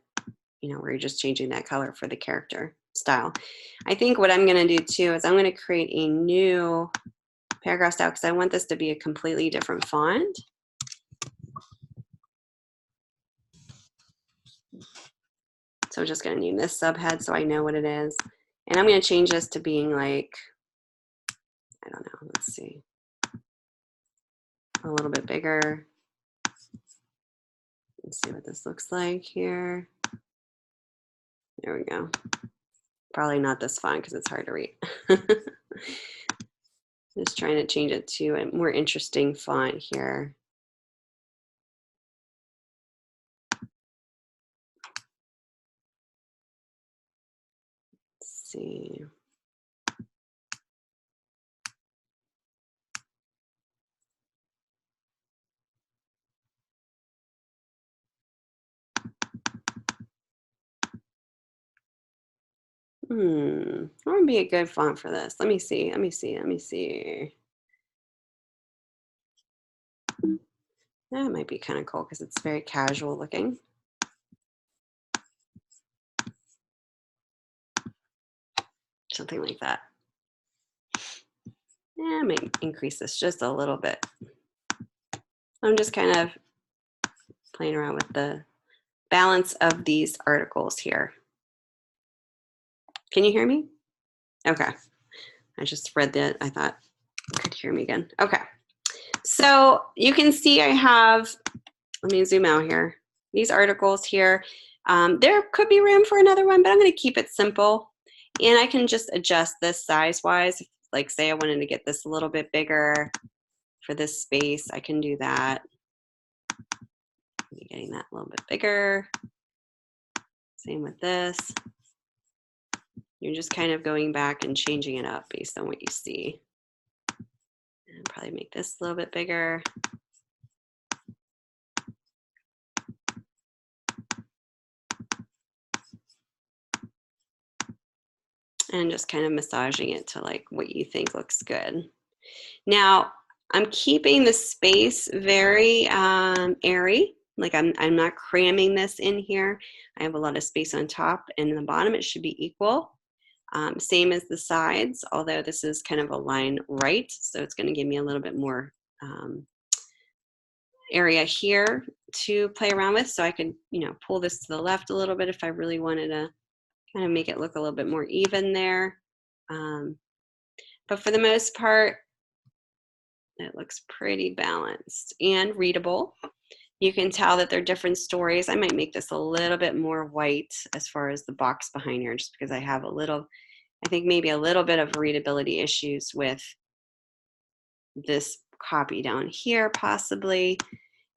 Where you're just changing that color for the character style. I think what I'm going to do too is I'm going to create a new paragraph style because I want this to be a completely different font. So I'm just going to name this subhead so I know what it is. And I'm going to change this to being like, I don't know, let's see, a little bit bigger. Let's see what this looks like here. There we go. Probably not this font because it's hard to read. Just trying to change it to a more interesting font here. Let's see. What would be a good font for this? Let me see. That might be kind of cool because it's very casual looking. Something like that. Yeah, I might increase this just a little bit. I'm just kind of playing around with the balance of these articles here. Can you hear me? Okay. I just read that. I thought you could hear me again. Okay. So you can see I have, let me zoom out here. These articles here. There could be room for another one, but I'm going to keep it simple. And I can just adjust this size-wise. Like say I wanted to get this a little bit bigger for this space, I can do that. Getting that a little bit bigger. Same with this. You're just kind of going back and changing it up based on what you see. And probably make this a little bit bigger. And just kind of massaging it to like what you think looks good. Now, I'm keeping the space very airy. Like I'm not cramming this in here. I have a lot of space on top and the bottom. It should be equal. Same as the sides, although this is kind of a line right. So it's going to give me a little bit more area here to play around with. So I could, pull this to the left a little bit if I really wanted to kind of make it look a little bit more even there. But for the most part, it looks pretty balanced and readable. You can tell that they're different stories. I might make this a little bit more white as far as the box behind here, just because I have I think maybe a little bit of readability issues with this copy down here possibly.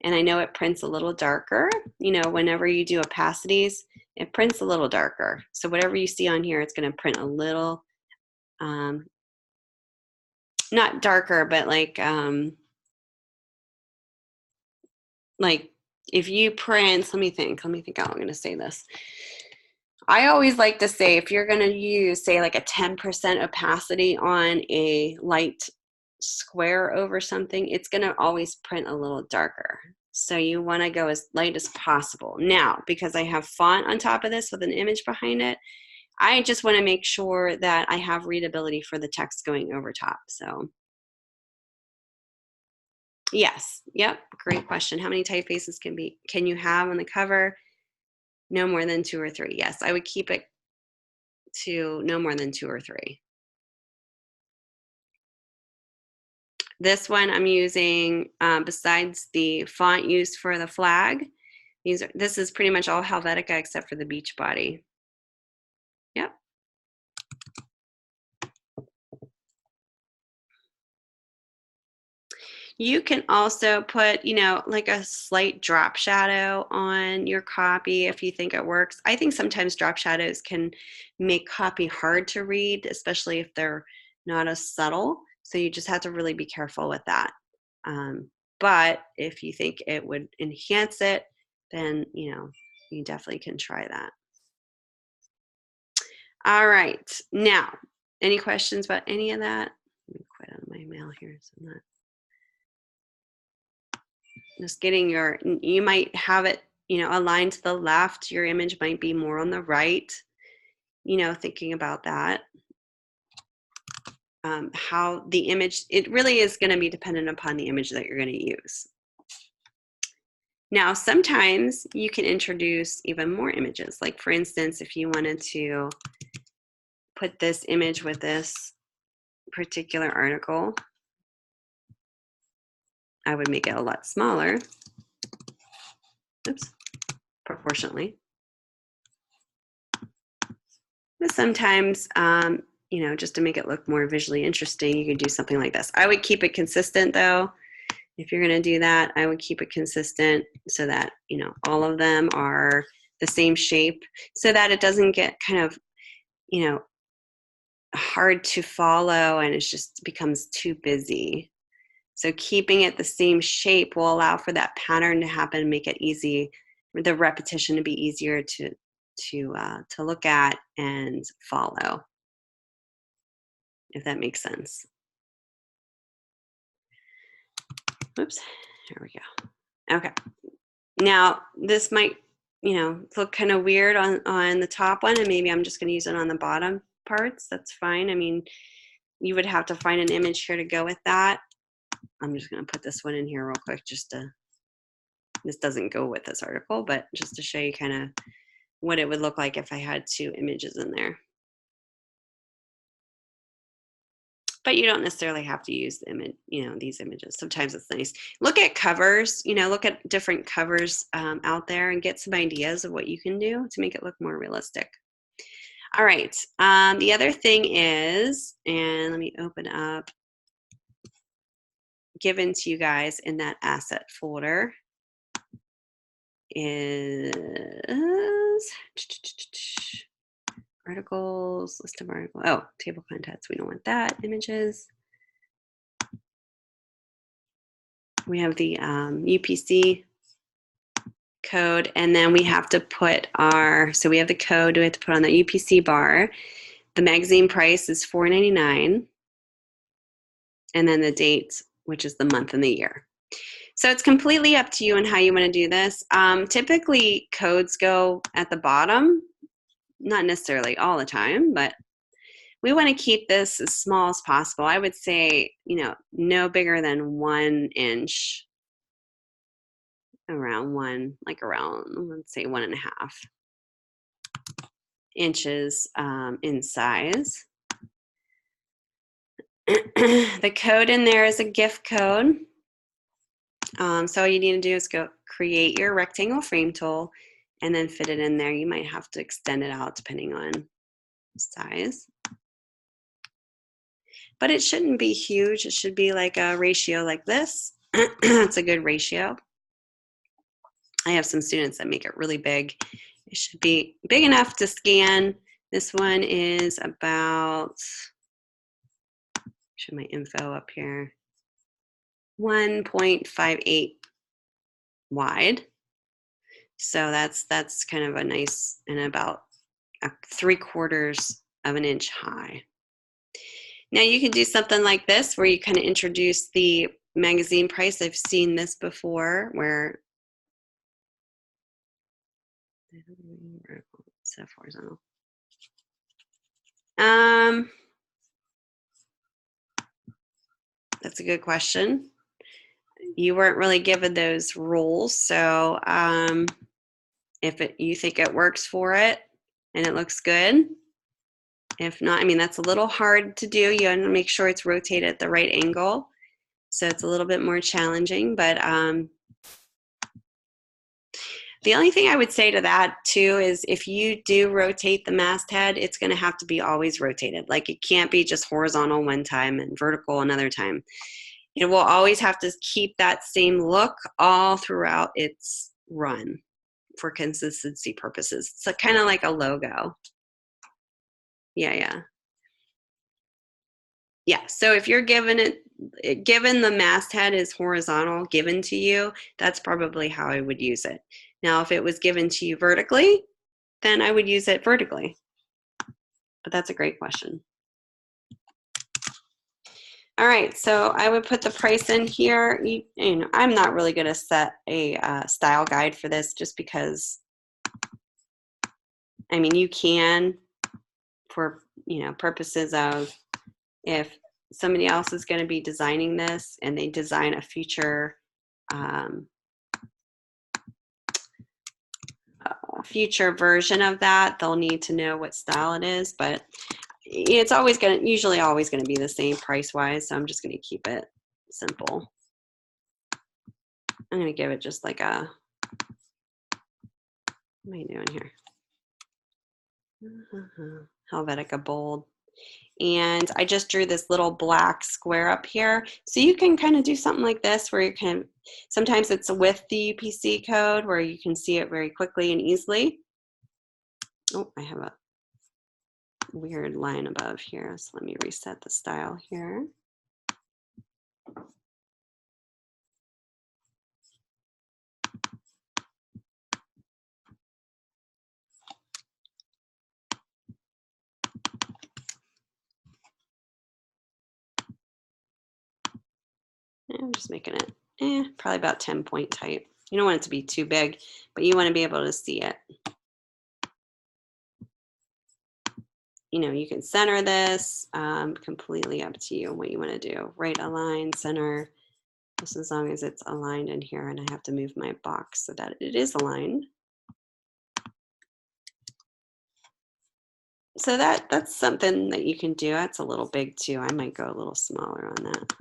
And I know it prints a little darker. Whenever you do opacities, it prints a little darker. So whatever you see on here, it's going to print a little, not darker, but like if you print, let me think how I'm going to say this. I always like to say if you're going to use, say, like a 10% opacity on a light square over something, it's going to always print a little darker. So you want to go as light as possible. Now, because I have font on top of this with an image behind it, I just want to make sure that I have readability for the text going over top. So yes, yep, great question. How many typefaces can you have on the cover? No more than 2 or 3. Yes, I would keep it to no more than 2 or 3. This one I'm using, besides the font used for the flag, this is pretty much all Helvetica except for the beach body. Yep. You can also put, like a slight drop shadow on your copy if you think it works. I think sometimes drop shadows can make copy hard to read, especially if they're not as subtle. So you just have to really be careful with that. But if you think it would enhance it, then, you definitely can try that. All right. Now, any questions about any of that? Let me quit out of my mail here. So I'm not just getting you might have it, aligned to the left. Your image might be more on the right, thinking about that. How the image, it really is going to be dependent upon the image that you're going to use. Now, sometimes you can introduce even more images. Like for instance, if you wanted to put this image with this particular article, I would make it a lot smaller. Oops, proportionately. But sometimes, just to make it look more visually interesting, you could do something like this. I would keep it consistent though. If you're going to do that, I would keep it consistent so that, all of them are the same shape so that it doesn't get kind of, hard to follow and it just becomes too busy. So keeping it the same shape will allow for that pattern to happen and make it easy, the repetition to be easier to to look at and follow, if that makes sense. Oops, there we go. Okay. Now this might, look kind of weird on the top one, and maybe I'm just going to use it on the bottom parts. That's fine. I mean, you would have to find an image here to go with that. I'm just going to put this one in here real quick, this doesn't go with this article, but just to show you kind of what it would look like if I had two images in there. But you don't necessarily have to use the image, these images. Sometimes it's nice. Look at covers, look at different covers out there and get some ideas of what you can do to make it look more realistic. All right, the other thing is, and let me open up, given to you guys in that asset folder is articles, list of articles. Oh, table of contents. We don't want that. Images. We have the UPC code, and then we have to put so we have the code we have to put on the UPC bar. The magazine price is $4.99, and then the date, which is the month and the year. So it's completely up to you on how you want to do this. Typically, codes go at the bottom, not necessarily all the time, but we want to keep this as small as possible. I would say, no bigger than 1 inch, around, let's say 1.5 inches in size. The code in there is a gift code. So all you need to do is go create your rectangle frame tool and then fit it in there. You might have to extend it out depending on size. But it shouldn't be huge. It should be like a ratio like this. It's a good ratio. I have some students that make it really big. It should be big enough to scan. This one is about, show my info up here, 1.58 wide. So that's kind of a nice, and about 3/4 of an inch high. Now you can do something like this where you kind of introduce the magazine price. I've seen this before where set horizontal. That's a good question. You weren't really given those rules, so if you think it works for it and it looks good. If not, I mean, that's a little hard to do. You want to make sure it's rotated at the right angle. So it's a little bit more challenging, but the only thing I would say to that too is if you do rotate the masthead, it's going to have to be always rotated. Like it can't be just horizontal one time and vertical another time. It will always have to keep that same look all throughout its run for consistency purposes. So kind of like a logo. Yeah. So if you're given the masthead is horizontal given to you, that's probably how I would use it. Now, if it was given to you vertically, then I would use it vertically. But that's a great question. All right, so I would put the price in here. I'm not really going to set a style guide for this just because, I mean, you can for, purposes of if somebody else is going to be designing this and they design a future version of that, they'll need to know what style it is, but it's usually always going to be the same price wise, so I'm just going to keep it simple. I'm going to give it just like a, what am I doing here? Helvetica bold. And I just drew this little black square up here. So you can kind of do something like this where you can, sometimes it's with the UPC code where you can see it very quickly and easily. Oh, I have a weird line above here. So let me reset the style here. I'm just making it probably about 10-point type. You don't want it to be too big, but you want to be able to see it. You know, you can center this, completely up to you what you want to do. Right, align, center, just as long as it's aligned in here, and I have to move my box so that it is aligned. So that's something that you can do. That's a little big too. I might go a little smaller on that.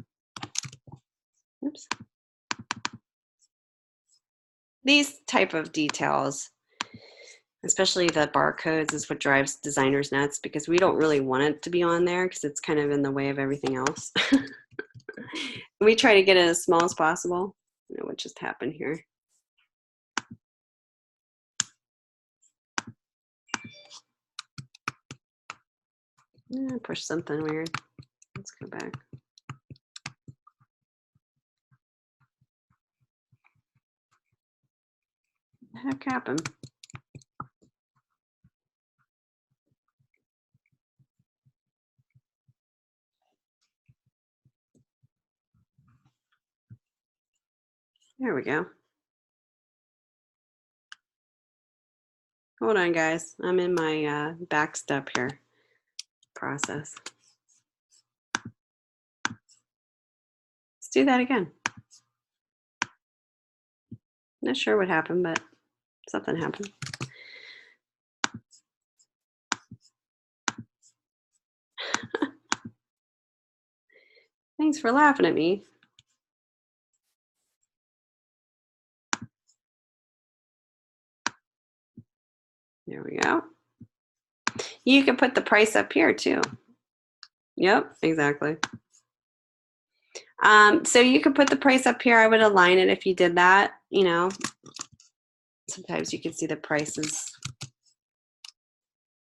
Oops. These type of details, especially the barcodes, is what drives designers nuts, because we don't really want it to be on there because it's kind of in the way of everything else. We try to get it as small as possible. You know what just happened here. Push something weird. Let's go back. What the heck happened? There we go. Hold on, guys. I'm in my back step here process. Let's do that again. Not sure what happened, but something happened. Thanks for laughing at me. There we go. You can put the price up here too. Yep, exactly. So you could put the price up here. I would align it if you did that, you know. Sometimes you can see the prices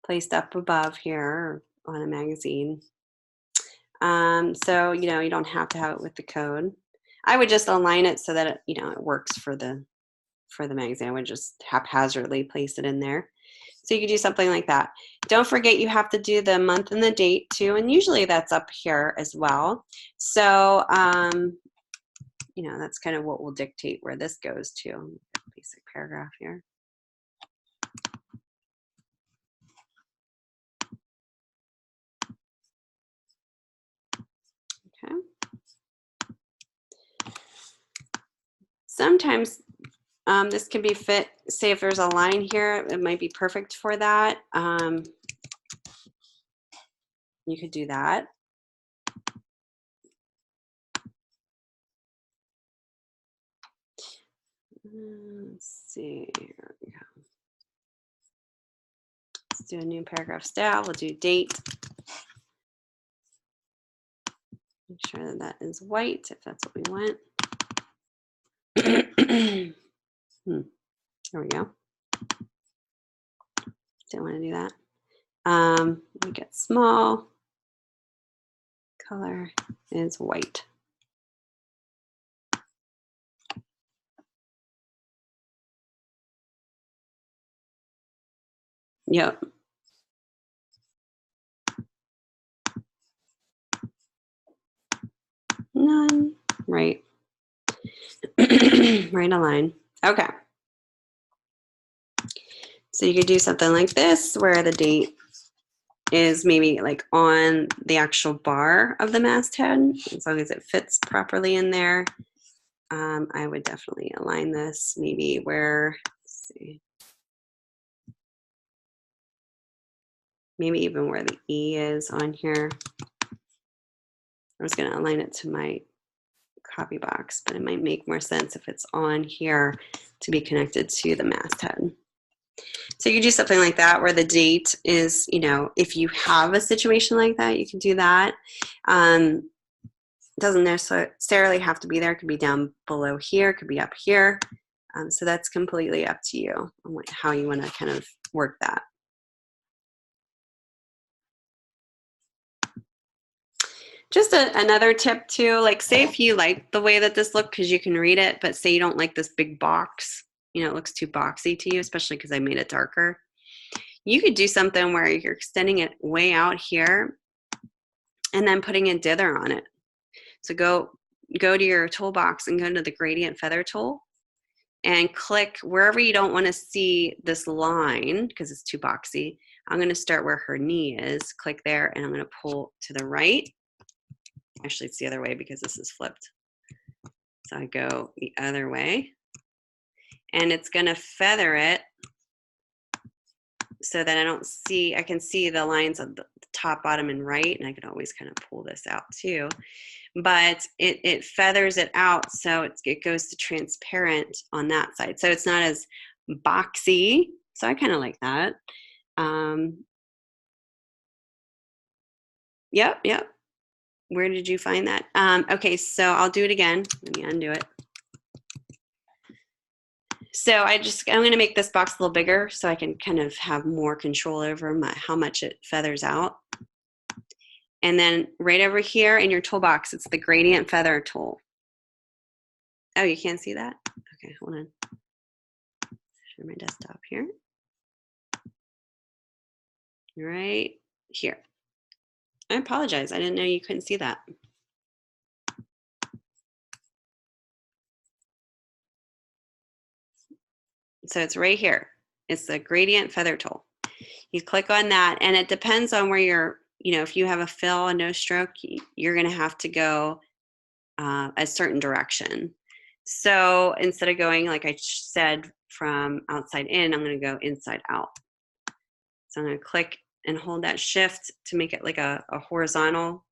placed up above here on a magazine. So, you know, you don't have to have it with the code. I would just align it so that it, you know, it works for the magazine. I would just haphazardly place it in there. So you could do something like that. Don't forget you have to do the month and the date too, and usually that's up here as well. So, you know, that's kind of what will dictate where this goes to. Basic paragraph here. Okay. Sometimes this can be fit, say if there's a line here, it might be perfect for that. You could do that. Let's see, here we go. Let's do a new paragraph style. We'll do date. Make sure that that is white if that's what we want. There we go. Don't want to do that. Make it small. Color is white. Yep. None. Right. Right align. Okay. So you could do something like this where the date is maybe like on the actual bar of the masthead, as long as it fits properly in there. I would definitely align this maybe where, let's see, maybe even where the E is on here. I was going to align it to my copy box, but it might make more sense if it's on here to be connected to the masthead. So you do something like that where the date is, you know, if you have a situation like that, you can do that. It doesn't necessarily have to be there. It could be down below here, it could be up here. So that's completely up to you on how you want to kind of work that. Just another tip too, like say if you like the way that this looked because you can read it, but say you don't like this big box, you know, it looks too boxy to you, especially because I made it darker. You could do something where you're extending it way out here and then putting a dither on it. So go, go to your toolbox and go to the gradient feather tool and click wherever you don't want to see this line because it's too boxy. I'm going to start where her knee is, click there, and I'm going to pull to the right. Actually, it's the other way because this is flipped. So I go the other way, and it's going to feather it so that I can see the lines of the top, bottom, and right, and I can always kind of pull this out too. But it feathers it out so it goes to transparent on that side. So it's not as boxy. So I kind of like that. Yep. Where did you find that? Okay, so I'll do it again. Let me undo it. So I'm going to make this box a little bigger so I can kind of have more control over how much it feathers out. And then right over here in your toolbox, it's the gradient feather tool. Oh, you can't see that? Okay, hold on. Share my desktop here. Right here. I apologize. I didn't know you couldn't see that. So it's right here. It's the gradient feather tool. You click on that, and it depends on where you're, if you have a fill and no stroke, you're going to have to go a certain direction. So instead of going, like I said, from outside in, I'm going to go inside out. So I'm going to click and hold that shift to make it like a horizontal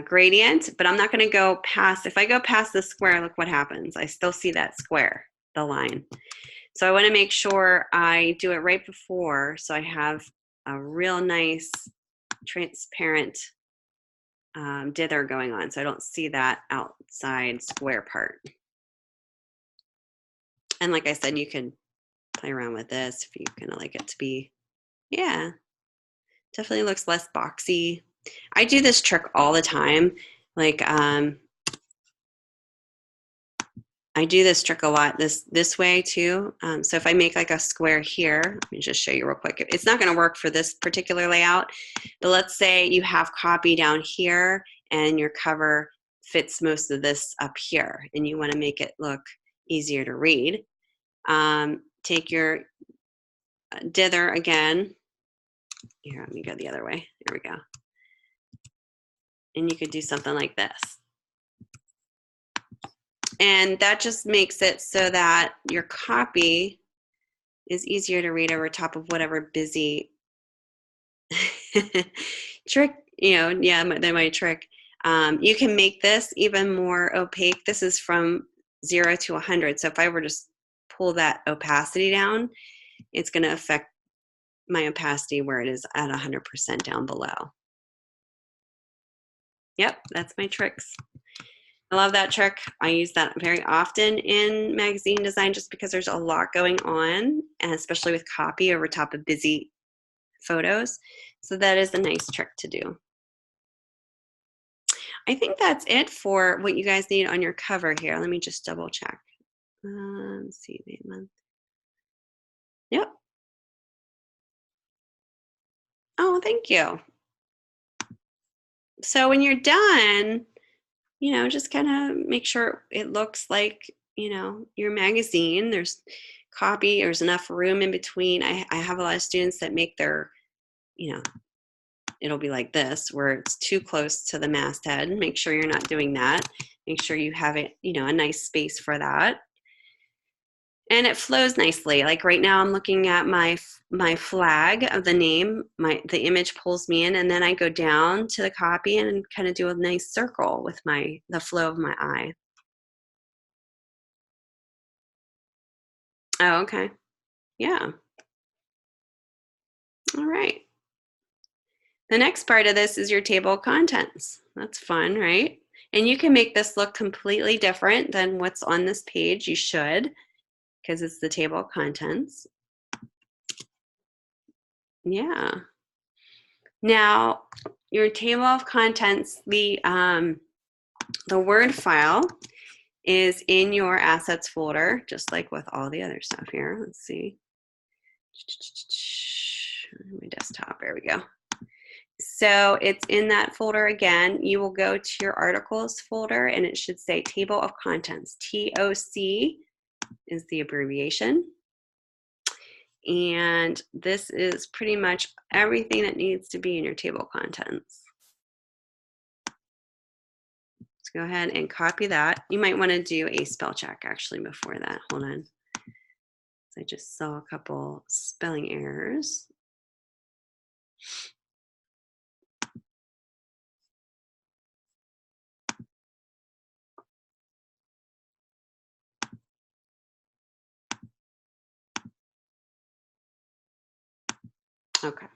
gradient, but I'm not going to go past. If I go past the square, look what happens. I still see that square, the line. So I want to make sure I do it right before, so I have a real nice transparent dither going on, so I don't see that outside square part. And like I said, you can play around with this if you kind of like it to be, yeah, definitely looks less boxy. I do this trick all the time. Like, I do this trick a lot this way too. So if I make like a square here, let me just show you real quick. It's not going to work for this particular layout, but let's say you have copy down here and your cover fits most of this up here and you want to make it look easier to read. Take your dither again. Here, let me go the other way. There we go. And you could do something like this. And that just makes it so that your copy is easier to read over top of whatever busy trick, yeah, they might trick. You can make this even more opaque. This is from 0 to 100. So if I were to just pull that opacity down, it's going to affect my opacity where it is at 100% down below. Yep, that's my tricks. I love that trick. I use that very often in magazine design just because there's a lot going on, and especially with copy over top of busy photos. So that is a nice trick to do. I think that's it for what you guys need on your cover here. Let me just double check. Let's see. Yep. Oh, thank you. So when you're done, just kind of make sure it looks like, your magazine. There's copy, there's enough room in between. I have a lot of students that make their, it'll be like this, where it's too close to the masthead. Make sure you're not doing that. Make sure you have it, a nice space for that. And it flows nicely. Like right now I'm looking at my flag of the name, the image pulls me in, and then I go down to the copy and kind of do a nice circle with the flow of my eye. Oh, okay. Yeah. All right. The next part of this is your table of contents. That's fun, right? And you can make this look completely different than what's on this page. You should, because it's the table of contents. Yeah. Now, your table of contents, the Word file is in your assets folder, just like with all the other stuff here. Let's see. My desktop, there we go. So it's in that folder again. You will go to your articles folder and it should say table of contents. TOC is the abbreviation. And this is pretty much everything that needs to be in your table of contents. Let's go ahead and copy that. You might want to do a spell check actually before that. Hold on. I just saw a couple spelling errors. Okay.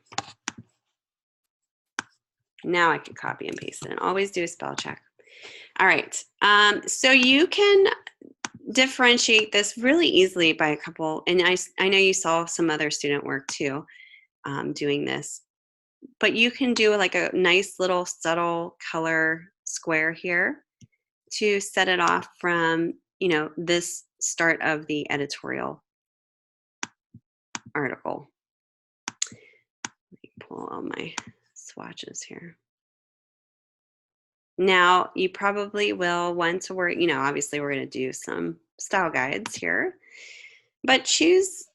Now I can copy and paste it and always do a spell check. All right. So you can differentiate this really easily by a couple, and I know you saw some other student work too doing this, but you can do like a nice little subtle color square here to set it off from, you know, this start of the editorial article. Let me pull all my swatches here. Now, you probably will want to work, you know, obviously we're going to do some style guides here, but choose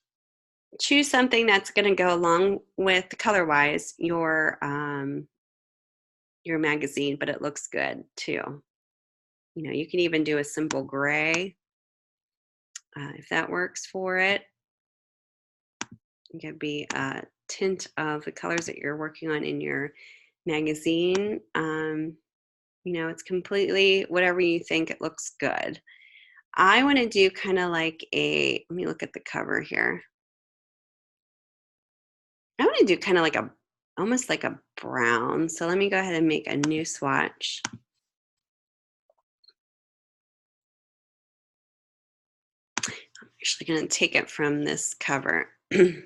something that's going to go along with color-wise your magazine, but it looks good too. You know, you can even do a simple gray if that works for it. It could be a tint of the colors that you're working on in your magazine. You know, it's completely whatever you think it looks good. I want to do kind of like a, let me look at the cover here. I want to do kind of like a, almost like a brown. So let me go ahead and make a new swatch. I'm actually going to take it from this cover. I'm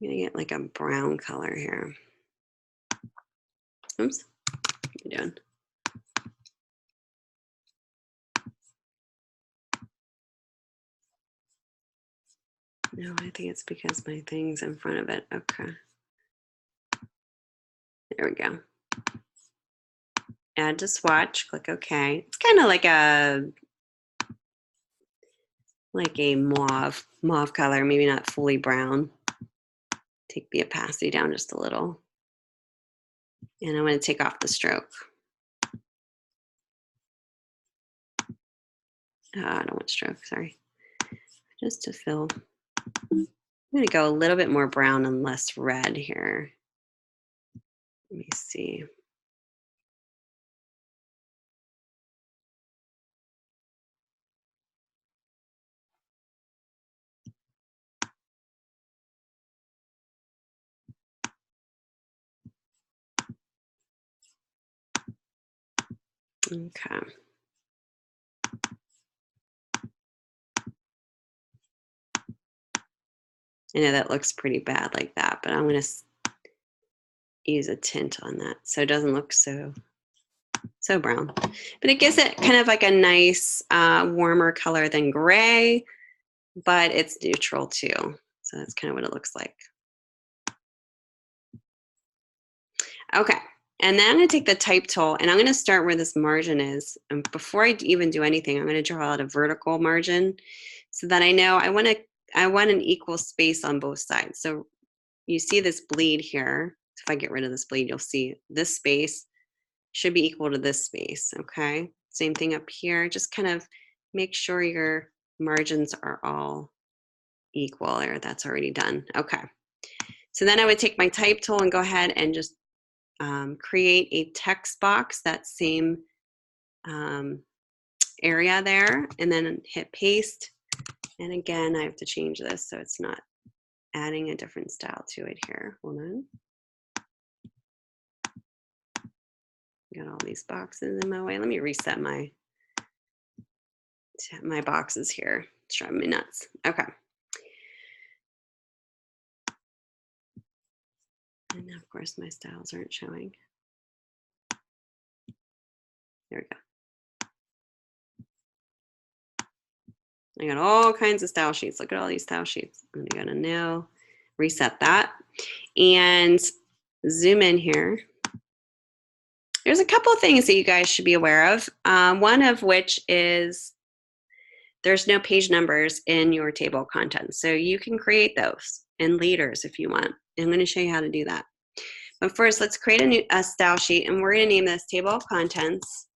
going to get like a brown color here. Oops, what are you doing? No, I think it's because my thing's in front of it. Okay. There we go. Add to swatch, click OK. It's kind of like a mauve color, maybe not fully brown. Take the opacity down just a little. And I'm going to take off the stroke. I don't want stroke, sorry. Just to fill. I'm going to go a little bit more brown and less red here. Let me see. Okay. I know that looks pretty bad like that, but I'm going to use a tint on that so it doesn't look so brown. But it gives it kind of like a nice warmer color than gray, but it's neutral too. So that's kind of what it looks like. Okay, and then I'm going to take the type tool and I'm going to start where this margin is. And before I even do anything, I'm going to draw out a vertical margin so that I know I want an equal space on both sides. So you see this bleed here. If I get rid of this bleed, you'll see this space should be equal to this space, okay? Same thing up here. Just kind of make sure your margins are all equal, or that's already done. Okay. So then I would take my type tool and go ahead and just create a text box, that same area there, and then hit paste. And again, I have to change this so it's not adding a different style to it here. Hold on. Got all these boxes in my way. Let me reset my boxes here. It's driving me nuts. Okay. And of course my styles aren't showing. There we go. I got all kinds of style sheets. Look at all these style sheets. I'm gonna go to new. reset that, and zoom in here. There's a couple of things that you guys should be aware of. One of which is there's no page numbers in your table of contents. So you can create those in leaders if you want. I'm going to show you how to do that. But first, let's create a style sheet, and we're going to name this table of contents.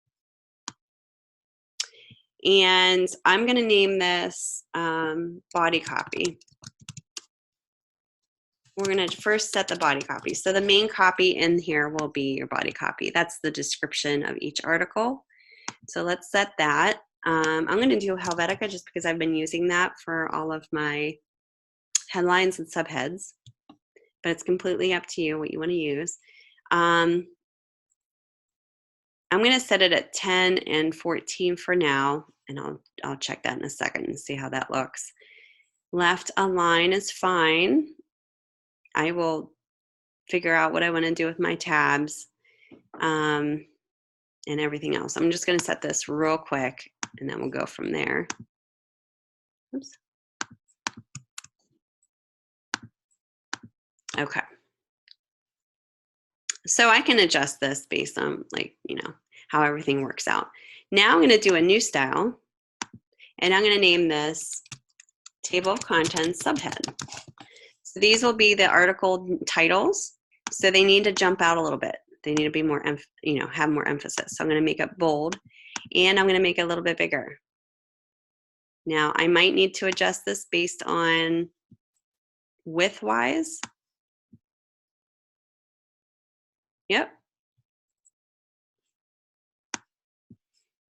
And I'm going to name this body copy. We're going to first set the body copy. So the main copy in here will be your body copy. That's the description of each article. So let's set that. I'm going to do Helvetica just because I've been using that for all of my headlines and subheads, but it's completely up to you what you want to use. I'm going to set it at 10 and 14 for now, and I'll check that in a second and see how that looks. Left align is fine. I will figure out what I want to do with my tabs and everything else. I'm just going to set this real quick, and then we'll go from there. Oops. Okay. So I can adjust this based on, like, you know, how everything works out. Now I'm going to do a new style, and I'm going to name this table of contents subhead. So these will be the article titles. So they need to jump out a little bit. They need to be more, you know, have more emphasis. So I'm going to make it bold, and I'm going to make it a little bit bigger. Now I might need to adjust this based on width-wise. Yep.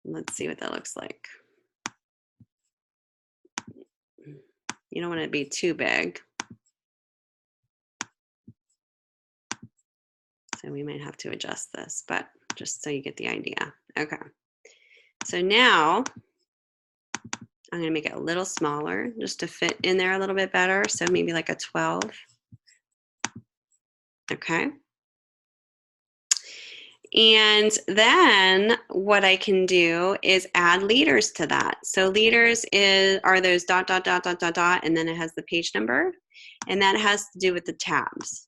Let's see what that looks like. You don't want it to be too big. So we might have to adjust this, but just so you get the idea. Okay. So now I'm going to make it a little smaller just to fit in there a little bit better. So maybe like a 12. Okay. And then what I can do is add leaders to that. So leaders are those ... and then it has the page number, and that has to do with the tabs.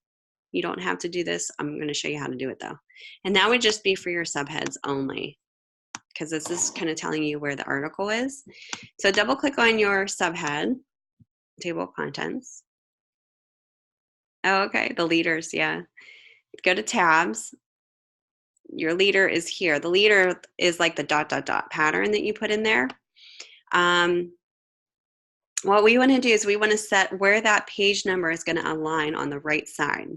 You don't have to do this. I'm going to show you how to do it though. And that would just be for your subheads only, because this is kind of telling you where the article is. So double click on your subhead, table of contents. Oh, okay, the leaders, yeah. Go to tabs. Your leader is here. The leader is like the ... pattern that you put in there. What we want to do is we want to set where that page number is going to align on the right side.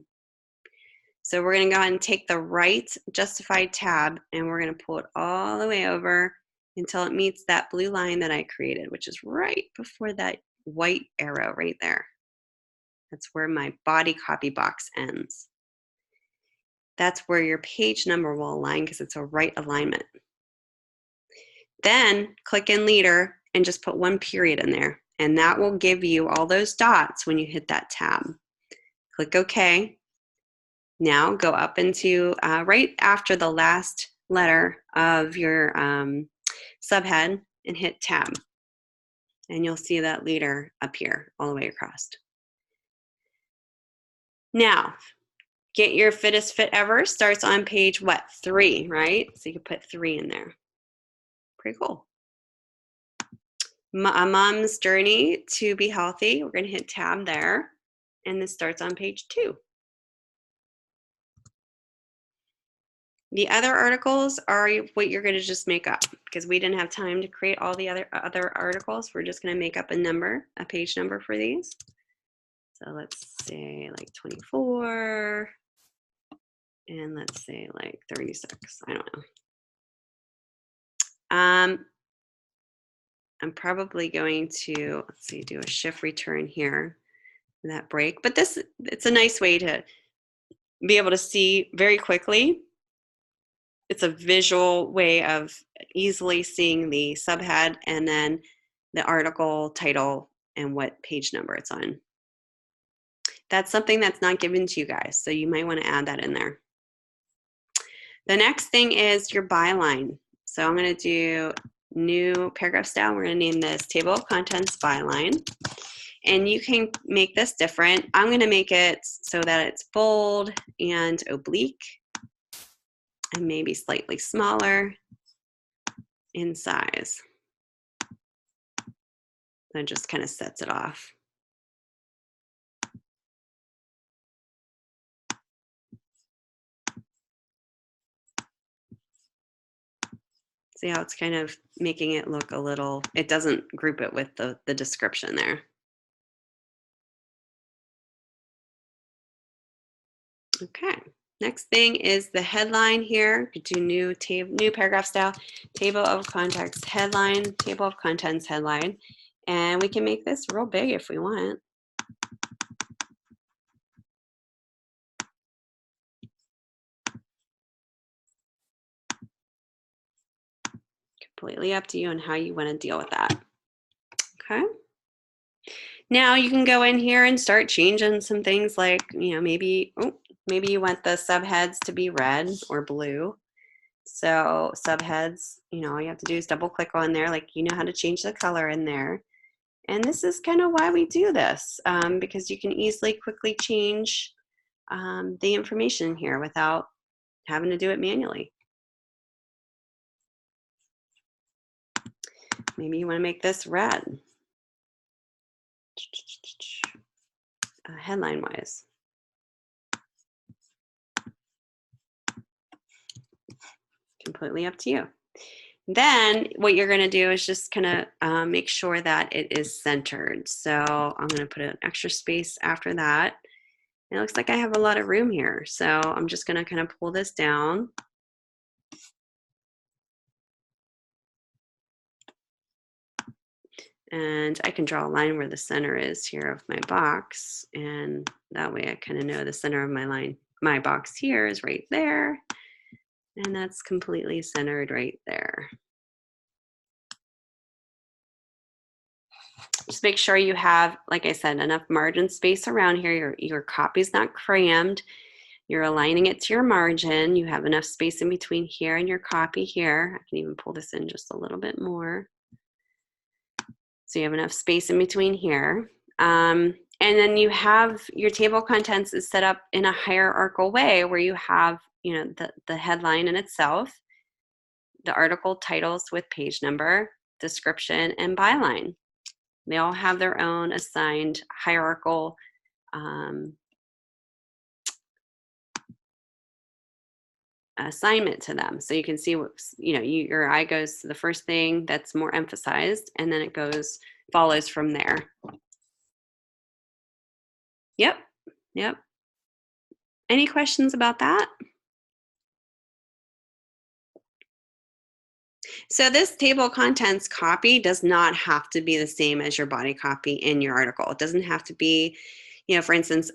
So we're going to go ahead and take the right justified tab, and we're going to pull it all the way over until it meets that blue line that I created, which is right before that white arrow right there. That's where my body copy box ends. That's where your page number will align because it's a right alignment. Then click in leader and just put 1 period in there, and that will give you all those dots when you hit that tab. Click OK. Now go up into right after the last letter of your subhead and hit tab, and you'll see that leader appear all the way across. Now, get your fittest fit ever starts on page what, 3, right? So you can put 3 in there. Pretty cool. A mom's journey to be healthy. We're going to hit tab there, and this starts on page 2. The other articles are what you're going to just make up, because we didn't have time to create all the other articles. We're just going to make up a page number for these. So let's say like 24, and let's say like 36. I don't know. I'm probably going to, let's see, do a shift return here for that break. But it's a nice way to be able to see very quickly. It's a visual way of easily seeing the subhead and then the article title and what page number it's on. That's something that's not given to you guys, so you might want to add that in there. The next thing is your byline. So I'm going to do new paragraph style. We're going to name this table of contents byline. And you can make this different. I'm going to make it so that it's bold and oblique and maybe slightly smaller in size. That just kind of sets it off. See how it's kind of making it look a little, it doesn't group it with the description there. Okay, next thing is the headline here. You do new paragraph style, table of contents headline, table of contents headline. And we can make this real big if we want. Completely up to you on how you want to deal with that. Okay. Now you can go in here and start changing some things like, maybe you want the subheads to be red or blue. So subheads, all you have to do is double click on there, like how to change the color in there. And this is kind of why we do this, because you can easily, quickly change the information here without having to do it manually. Maybe you want to make this red, headline wise. Completely up to you. Then what you're going to do is just kind of make sure that it is centered. So I'm going to put an extra space after that. It looks like I have a lot of room here. So I'm just going to kind of pull this down. And I can draw a line where the center is here of my box. And that way I kind of know the center of my line. My box here is right there. And that's completely centered right there. Just make sure you have, like I said, enough margin space around here. Your copy's not crammed. You're aligning it to your margin. You have enough space in between here and your copy here. I can even pull this in just a little bit more. So you have enough space in between here. And then you have your table of contents is set up in a hierarchical way where you have, the headline in itself, the article titles with page number, description, and byline. They all have their own assigned hierarchical assignment to them. So you can see what, your eye goes to the first thing that's more emphasized, and then it follows from there. Yep. Any questions about that? So this table of contents copy does not have to be the same as your body copy in your article. It doesn't have to be, for instance,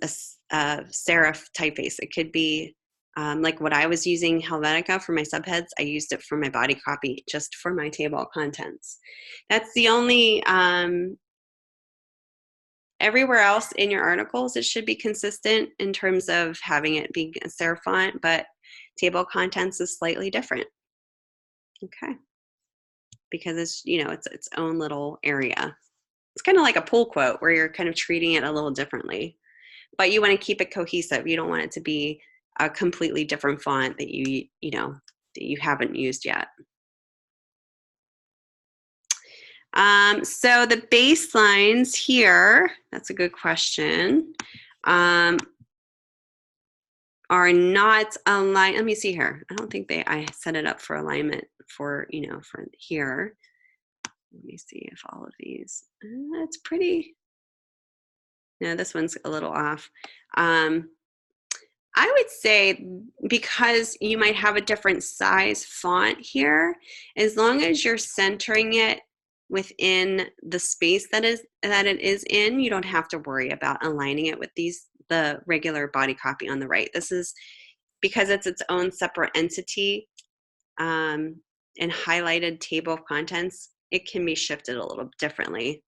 a serif typeface. It could be like what I was using Helvetica for my subheads. I used it for my body copy just for my table of contents. That's the only, everywhere else in your articles, it should be consistent in terms of having it be a serif font, but table of contents is slightly different. Okay. Because it's, it's its own little area. It's kind of like a pull quote where you're kind of treating it a little differently, but you want to keep it cohesive. You don't want it to be a completely different font that that you haven't used yet. So the baselines here, that's a good question, are not aligned. Let me see here. I don't think I set it up for alignment for here. Let me see if all of these, it's pretty, no, this one's a little off. I would say because you might have a different size font here, as long as you're centering it within the space that it is in, you don't have to worry about aligning it with the regular body copy on the right. This is because it's its own separate entity and highlighted table of contents, it can be shifted a little differently.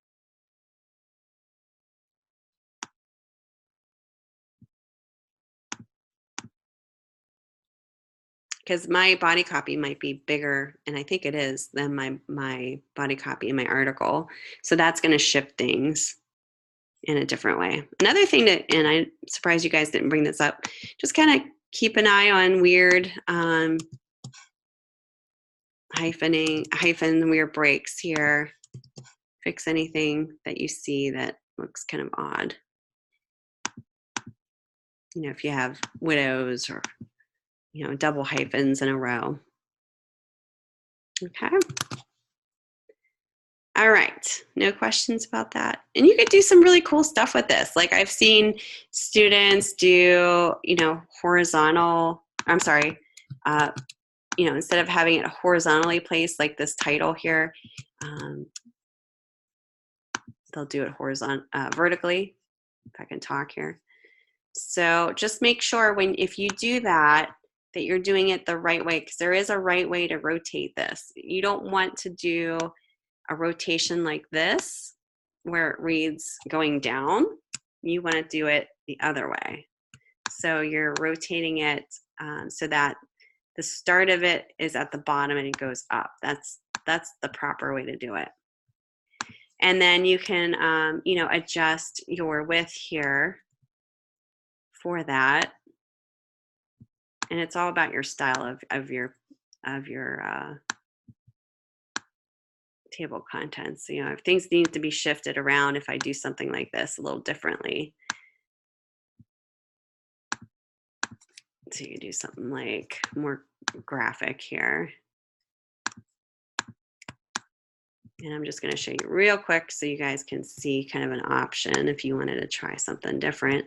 Because my body copy might be bigger, and I think it is, than my body copy in my article. So that's going to shift things. in a different way. Another thing that, and I'm surprised you guys didn't bring this up, just kind of keep an eye on weird hyphen weird breaks here. Fix anything that you see that looks kind of odd. You know, if you have widows or, you know, double hyphens in a row. Okay. All right, no questions about that. And you could do some really cool stuff with this. Like I've seen students do, you know, horizontal, I'm sorry, you know, instead of having it horizontally placed like this title here, they'll do it vertically, if I can talk here. So just make sure if you do that you're doing it the right way, because there is a right way to rotate this. You don't want to do a rotation like this where it reads going down. You want to do it the other way. So you're rotating it so that the start of it is at the bottom and it goes up. That's the proper way to do it. And then you can you know, adjust your width here for that. And it's all about your style of your table of contents. You know, if things need to be shifted around, if I do something like this a little differently. So you do something like more graphic here. And I'm just going to show you real quick so you guys can see kind of an option if you wanted to try something different.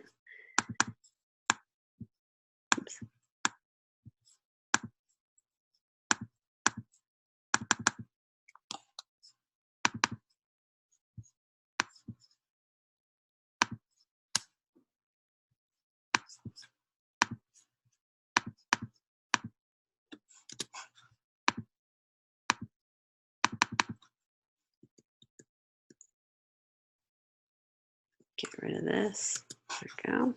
Oops. Get rid of this. There we go.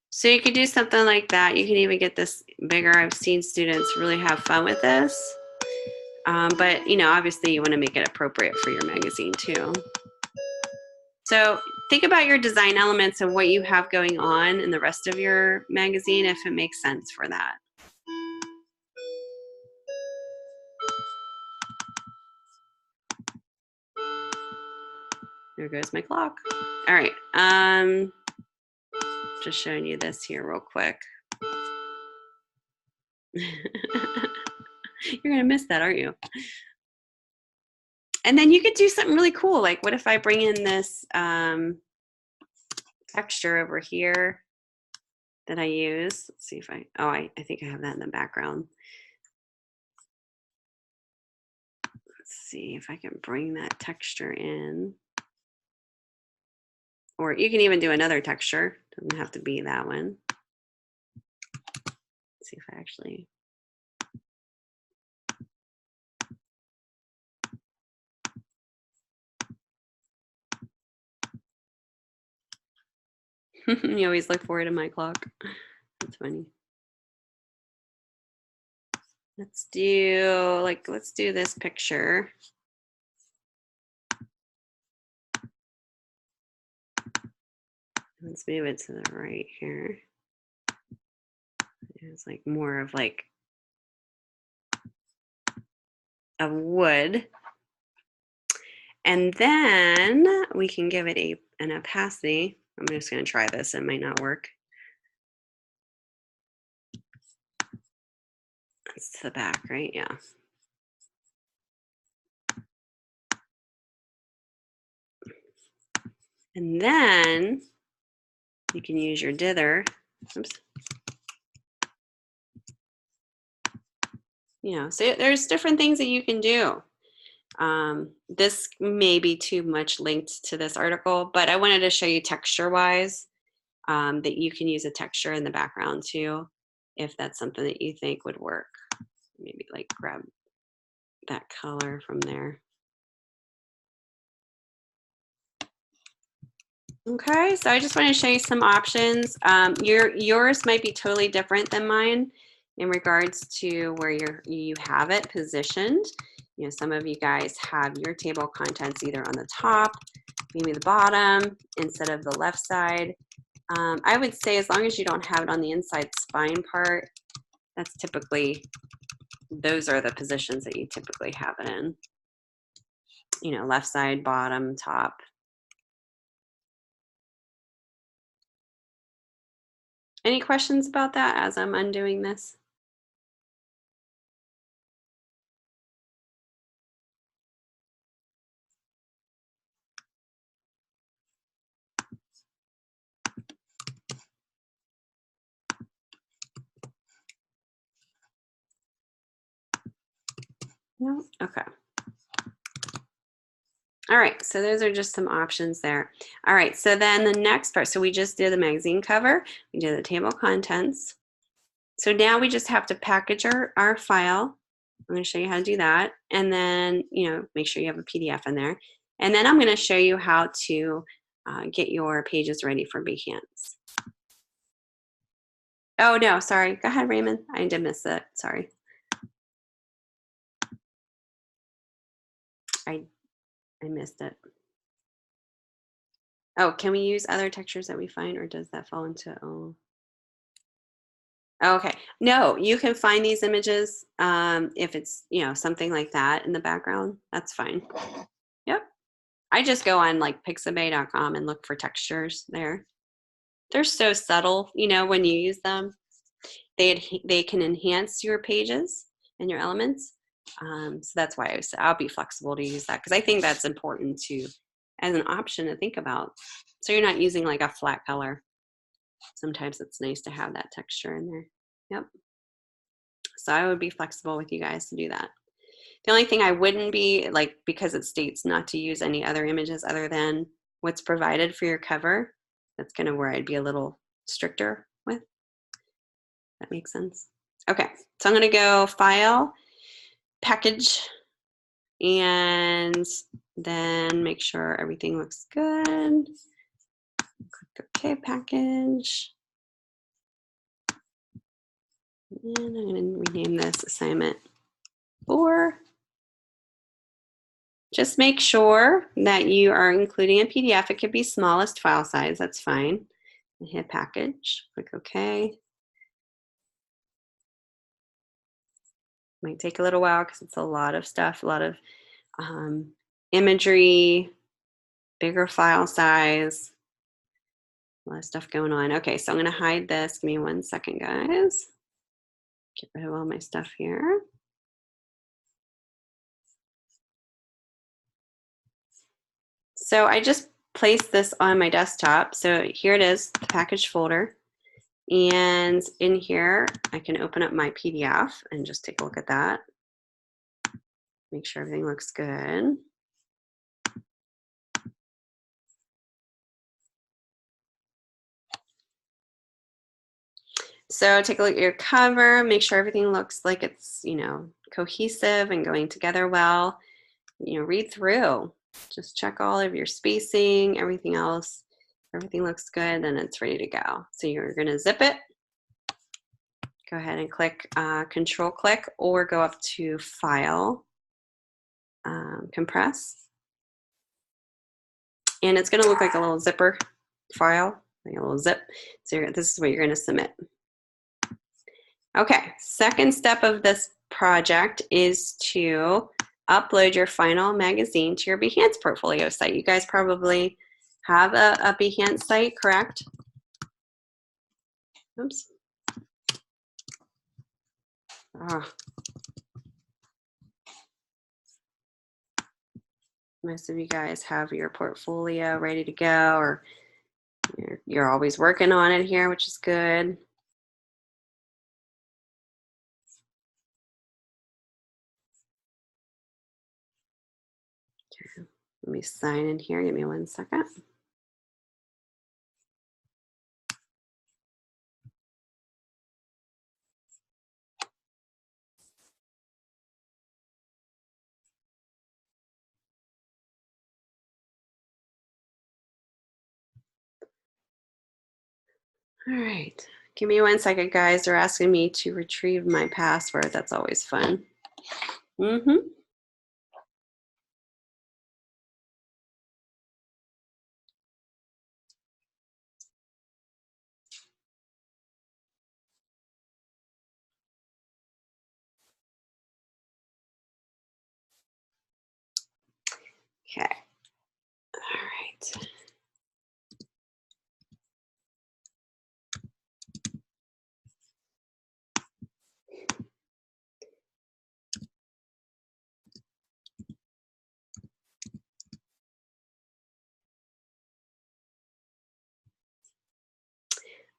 So you could do something like that. You can even get this bigger. I've seen students really have fun with this. But, you know, obviously you want to make it appropriate for your magazine too. So think about your design elements and what you have going on in the rest of your magazine if it makes sense for that. There goes my clock. All right. Just showing you this here real quick. You're going to miss that, aren't you? And then you could do something really cool. Like what if I bring in this texture over here that I use? Let's see if I think I have that in the background. Let's see if I can bring that texture in. Or you can even do another texture. Doesn't have to be that one. Let's see if I actually. You always look forward to my clock. That's funny. Let's do this picture. Let's move it to the right here. It's like more of like a wood. And then we can give it an opacity. I'm just going to try this. It might not work. It's to the back, right? Yeah. And then you can use your dither. Oops. You know, so there's different things that you can do. This may be too much linked to this article, but I wanted to show you texture-wise that you can use a texture in the background too, if that's something that you think would work. Maybe like grab that color from there. Okay, so I just want to show you some options. Yours might be totally different than mine in regards to where you have it positioned. You know, some of you guys have your table of contents either on the top, maybe the bottom, instead of the left side. I would say as long as you don't have it on the inside spine part, that's typically, those are the positions that you typically have it in. You know, left side, bottom, top. Any questions about that as I'm undoing this? No? Okay. All right, so those are just some options there. All right, so then the next part, so we just did the magazine cover, we did the table of contents. So now we just have to package our file. I'm going to show you how to do that. And then, you know, make sure you have a PDF in there. And then I'm going to show you how to get your pages ready for Behance. Oh, no, sorry. Go ahead, Raymond. I did miss it. Sorry. I missed it. Oh, can we use other textures that we find, or does that fall into, oh? Okay. No, you can find these images if it's, you know, something like that in the background. That's fine. Yep. I just go on like pixabay.com and look for textures there. They're so subtle, you know, when you use them. They can enhance your pages and your elements. So that's why I'll be flexible to use that, because I think that's important to, as an option to think about. So you're not using like a flat color. Sometimes it's nice to have that texture in there. Yep. So I would be flexible with you guys to do that. The only thing I wouldn't be, like, because it states not to use any other images other than what's provided for your cover, that's kind of where I'd be a little stricter with. That makes sense. Okay, so I'm going to go File, Package, and then make sure everything looks good. Click OK, Package. And I'm going to rename this assignment 4. Just make sure that you are including a PDF. It could be smallest file size, that's fine. And hit package, click OK. Might take a little while because it's a lot of stuff, a lot of imagery, bigger file size, a lot of stuff going on. Okay, so I'm going to hide this. Give me 1 second, guys. Get rid of all my stuff here. So I just placed this on my desktop. So here it is, the package folder. And in here, I can open up my PDF and just take a look at that. Make sure everything looks good. So take a look at your cover, make sure everything looks like it's, you know, cohesive and going together well. You know, read through, just check all of your spacing, everything else. Everything looks good, then it's ready to go. So you're going to zip it. Go ahead and click Control click, or go up to File, Compress. And it's going to look like a little zipper file, like a little zip. So this is what you're going to submit. Okay, second step of this project is to upload your final magazine to your Behance portfolio site. You guys probably have a Behance site, correct? Oops. Oh. Most of you guys have your portfolio ready to go, or you're always working on it here, which is good. Okay, let me sign in here. Give me 1 second. All right. Give me 1 second, guys. They're asking me to retrieve my password. That's always fun. Mm-hmm. Okay. All right.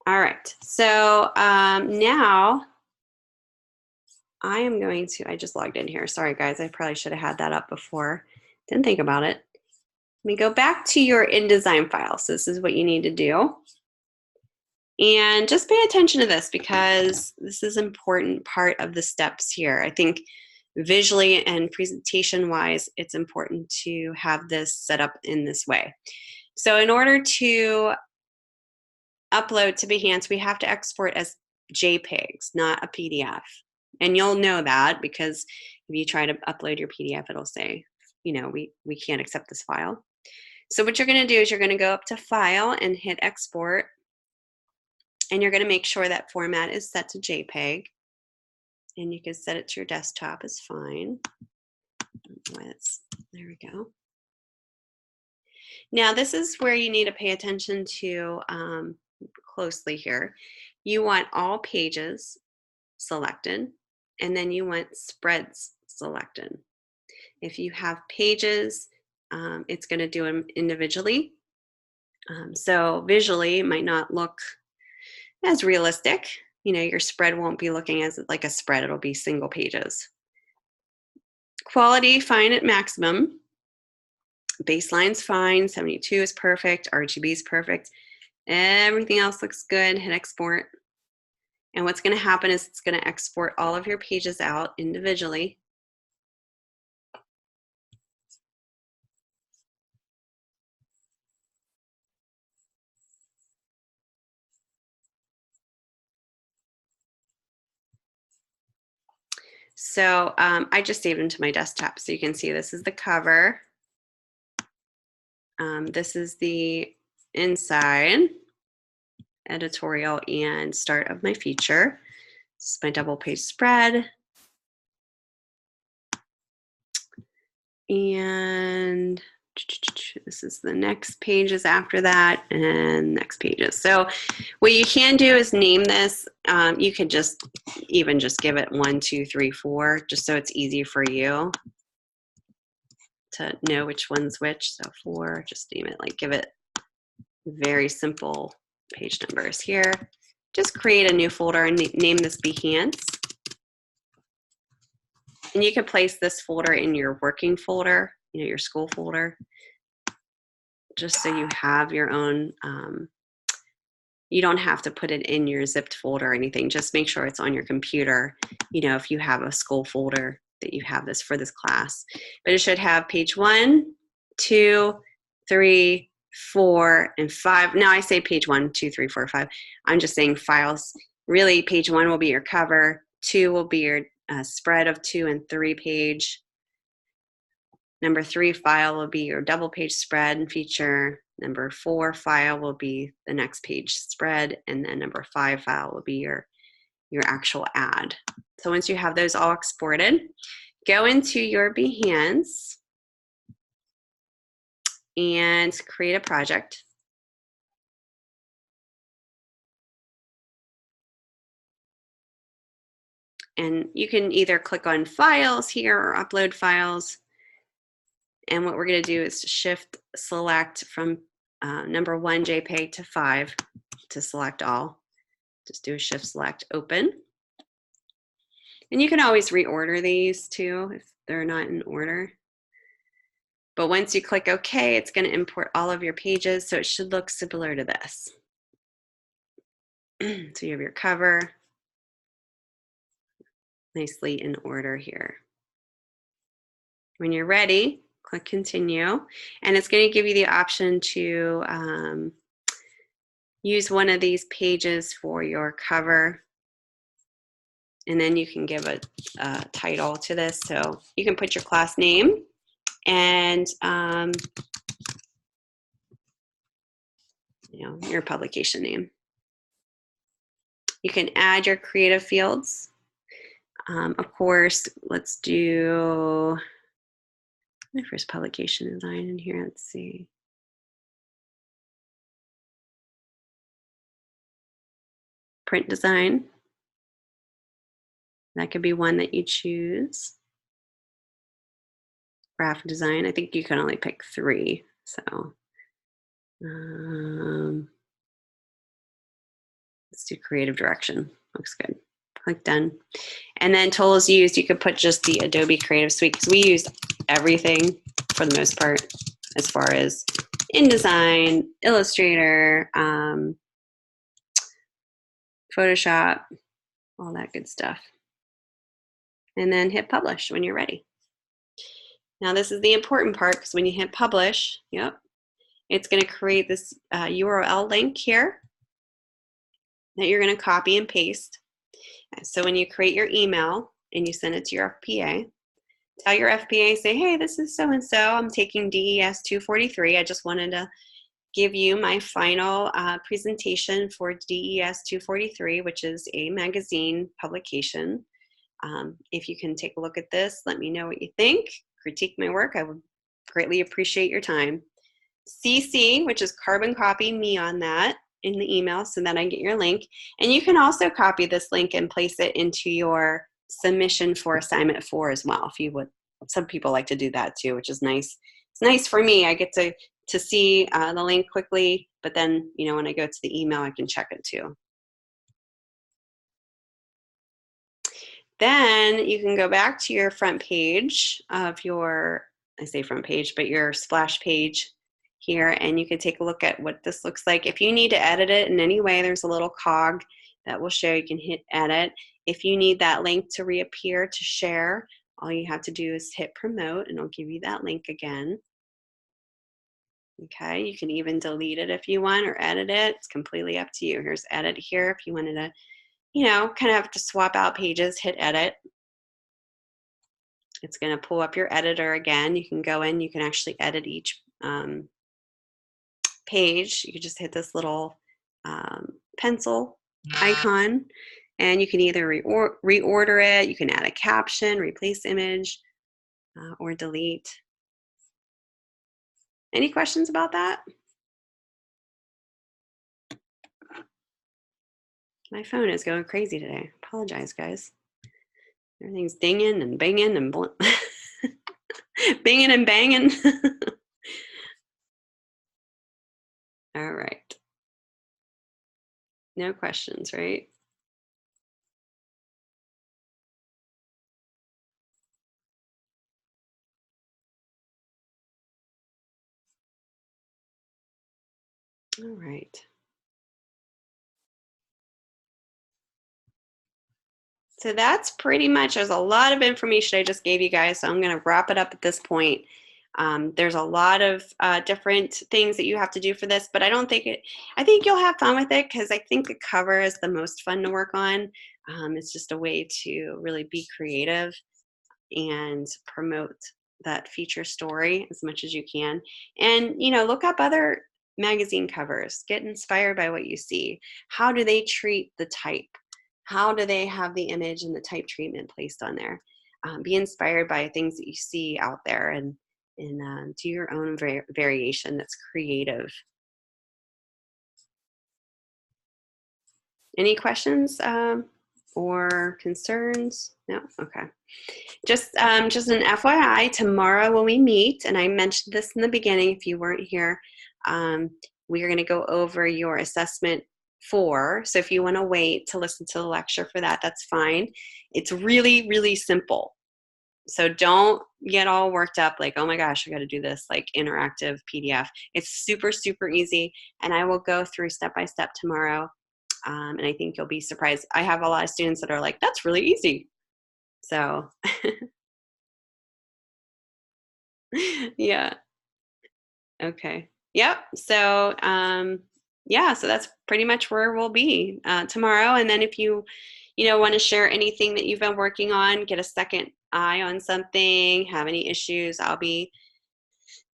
All right. So now I am going to, I just logged in here. Sorry, guys. I probably should have had that up before. Didn't think about it. Let me go back to your InDesign file. So this is what you need to do. And just pay attention to this because this is an important part of the steps here. I think visually and presentation wise, it's important to have this set up in this way. So in order to upload to Behance, we have to export as JPEGs, not a PDF. And you'll know that because if you try to upload your PDF, it'll say, you know, we can't accept this file. So what you're going to do is you're going to go up to File and hit Export. And you're going to make sure that format is set to JPEG. And you can set it to your desktop, is fine. There we go. Now this is where you need to pay attention to closely here. You want all pages selected, and then you want spreads selected. If you have pages, it's going to do them individually. So visually, it might not look as realistic. You know, your spread won't be looking as like a spread. It'll be single pages. Quality, fine at maximum. Baseline's fine. 72 is perfect. RGB is perfect. Everything else looks good. Hit export. And what's going to happen is it's going to export all of your pages out individually. So I just saved them to my desktop so you can see this is the cover. This is the inside editorial and start of my feature. This is my double page spread. And this is the next pages after that and next pages. So what you can do is name this. You could just even just give it 1, 2, 3, 4, just so it's easy for you to know which one's which. So 4, just name it, like give it very simple page numbers here. Just create a new folder and name this Behance. And you can place this folder in your working folder, you know, your school folder, just so you have your own, you don't have to put it in your zipped folder or anything. Just make sure it's on your computer, you know, if you have a school folder that you have this for this class. But it should have page 1, 2, 3, 4, and 5. Now I say page 1, 2, 3, 4, 5. I'm just saying files. Really, page 1 will be your cover. 2 will be your spread of 2 and 3 page. Number 3 file will be your double page spread and feature. Number 4 file will be the next page spread. And then number 5 file will be your actual ad. So once you have those all exported, go into your Behance and create a project. And you can either click on files here or upload files. And what we're going to do is shift select from number 1 JPEG to 5 to select all. Just do a shift select open. And you can always reorder these too if they're not in order. But once you click OK, it's going to import all of your pages. So it should look similar to this. So you have your cover nicely in order here. When you're ready, click continue. And it's going to give you the option to use one of these pages for your cover, and then you can give a title to this. So you can put your class name and your publication name. You can add your creative fields. Of course, let's do my first publication design in here. Let's see. Print design. That could be one that you choose. Graphic design. I think you can only pick 3. So let's do creative direction. Looks good. Click done. And then tools used, you could put just the Adobe Creative Suite because we used everything for the most part as far as InDesign, Illustrator, Photoshop, all that good stuff. And then hit publish when you're ready. Now this is the important part because when you hit publish, it's going to create this URL link here that you're going to copy and paste. So when you create your email and you send it to your FPA, tell your FPA, say, hey, this is so-and-so. I'm taking DES243. I just wanted to give you my final presentation for DES243, which is a magazine publication. If you can take a look at this, let me know what you think. Critique my work. I would greatly appreciate your time. CC, which is carbon copy me on that in the email so that I get your link. And you can also copy this link and place it into your submission for assignment 4 as well, if you would. Some people like to do that too, which is nice. It's nice for me. I get to see the link quickly, but then, when I go to the email, I can check it too. Then you can go back to your front page of your, I say front page, but your splash page here, and you can take a look at what this looks like. If you need to edit it in any way, there's a little cog that will show you can hit edit. If you need that link to reappear to share, all you have to do is hit promote and it'll give you that link again. Okay, you can even delete it if you want or edit it. It's completely up to you. Here's edit here if you wanted to, kind of have to swap out pages, hit edit. It's going to pull up your editor again. You can go in, you can actually edit each page. You can just hit this little pencil icon and you can either reorder it, you can add a caption, replace image, or delete. Any questions about that? My phone is going crazy today. Apologize, guys. Everything's dinging and banging and binging and banging. All right. No questions, right? All right. So that's pretty much, there's a lot of information I just gave you guys, so I'm going to wrap it up at this point. There's a lot of different things that you have to do for this, but I think you'll have fun with it because I think the cover is the most fun to work on. It's just a way to really be creative and promote that feature story as much as you can. And, look up other magazine covers, get inspired by what you see. How do they treat the type? How do they have the image and the type treatment placed on there? Be inspired by things that you see out there and do your own variation that's creative. Any questions or concerns? No? Okay. Just an FYI, tomorrow when we meet, and I mentioned this in the beginning if you weren't here, we are going to go over your assessment 4. So if you want to wait to listen to the lecture for that, that's fine. It's really, really simple. So don't get all worked up like, oh my gosh, I got to do this like interactive PDF. It's super, super easy. And I will go through step by step tomorrow. And I think you'll be surprised. I have a lot of students that are like, that's really easy. So yeah. Okay. Yep. So yeah, so that's pretty much where we'll be tomorrow. And then if you want to share anything that you've been working on, get a second eye on something, have any issues, I'll be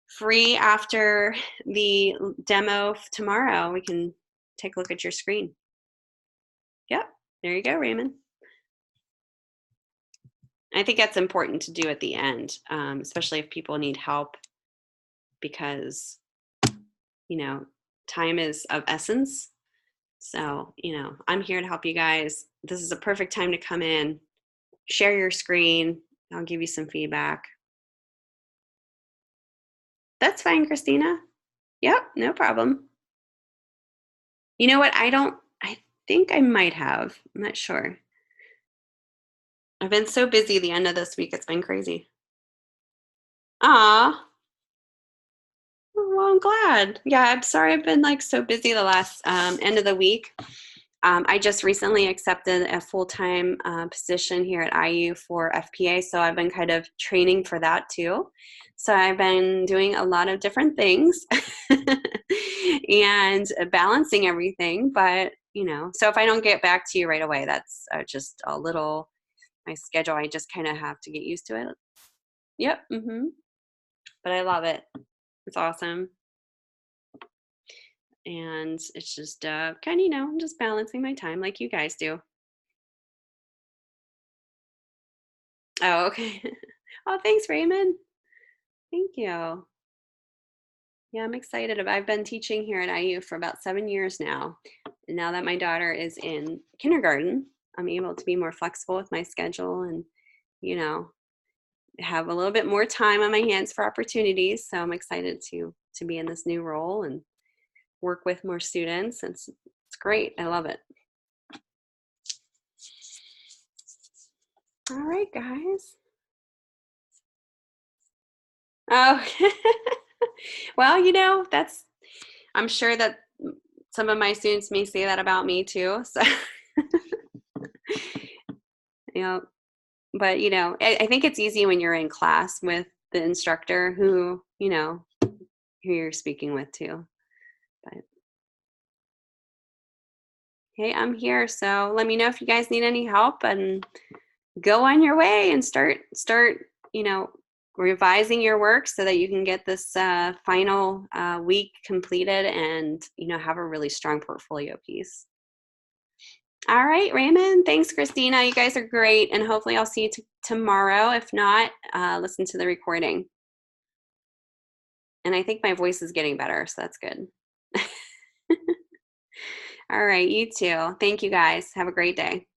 free after the demo tomorrow. We can take a look at your screen. Yep, there you go, Raymond. I think that's important to do at the end, especially if people need help, because time is of essence. So I'm here to help you guys. This is a perfect time to come in, share your screen. I'll give you some feedback. That's fine, Christina. Yep, no problem. You know what? I think I might have. I'm not sure. I've been so busy the end of this week. It's been crazy. Ah, well, I'm glad. Yeah, I'm sorry I've been like so busy the last end of the week. I just recently accepted a full-time position here at IU for FPA, so I've been kind of training for that too. So I've been doing a lot of different things and balancing everything. But so if I don't get back to you right away, that's just a little my schedule. I just kind of have to get used to it. Yep. But I love it. It's awesome. And it's just kind of, I'm just balancing my time like you guys do. Oh, okay. Oh, thanks, Raymond. Thank you. Yeah, I'm excited. I've been teaching here at IU for about 7 years now. And now that my daughter is in kindergarten, I'm able to be more flexible with my schedule and, you know, have a little bit more time on my hands for opportunities. So I'm excited to be in this new role and work with more students. It's great. I love it. All right, guys. Oh, well, I'm sure that some of my students may say that about me too. So, you know, but I think it's easy when you're in class with the instructor who you're speaking with too. But hey, I'm here. So let me know if you guys need any help and go on your way and start, you know, revising your work so that you can get this final week completed and, have a really strong portfolio piece. All right, Raymond. Thanks, Christina. You guys are great. And hopefully I'll see you tomorrow. If not, listen to the recording. And I think my voice is getting better, so that's good. All right, you too. Thank you guys. Have a great day.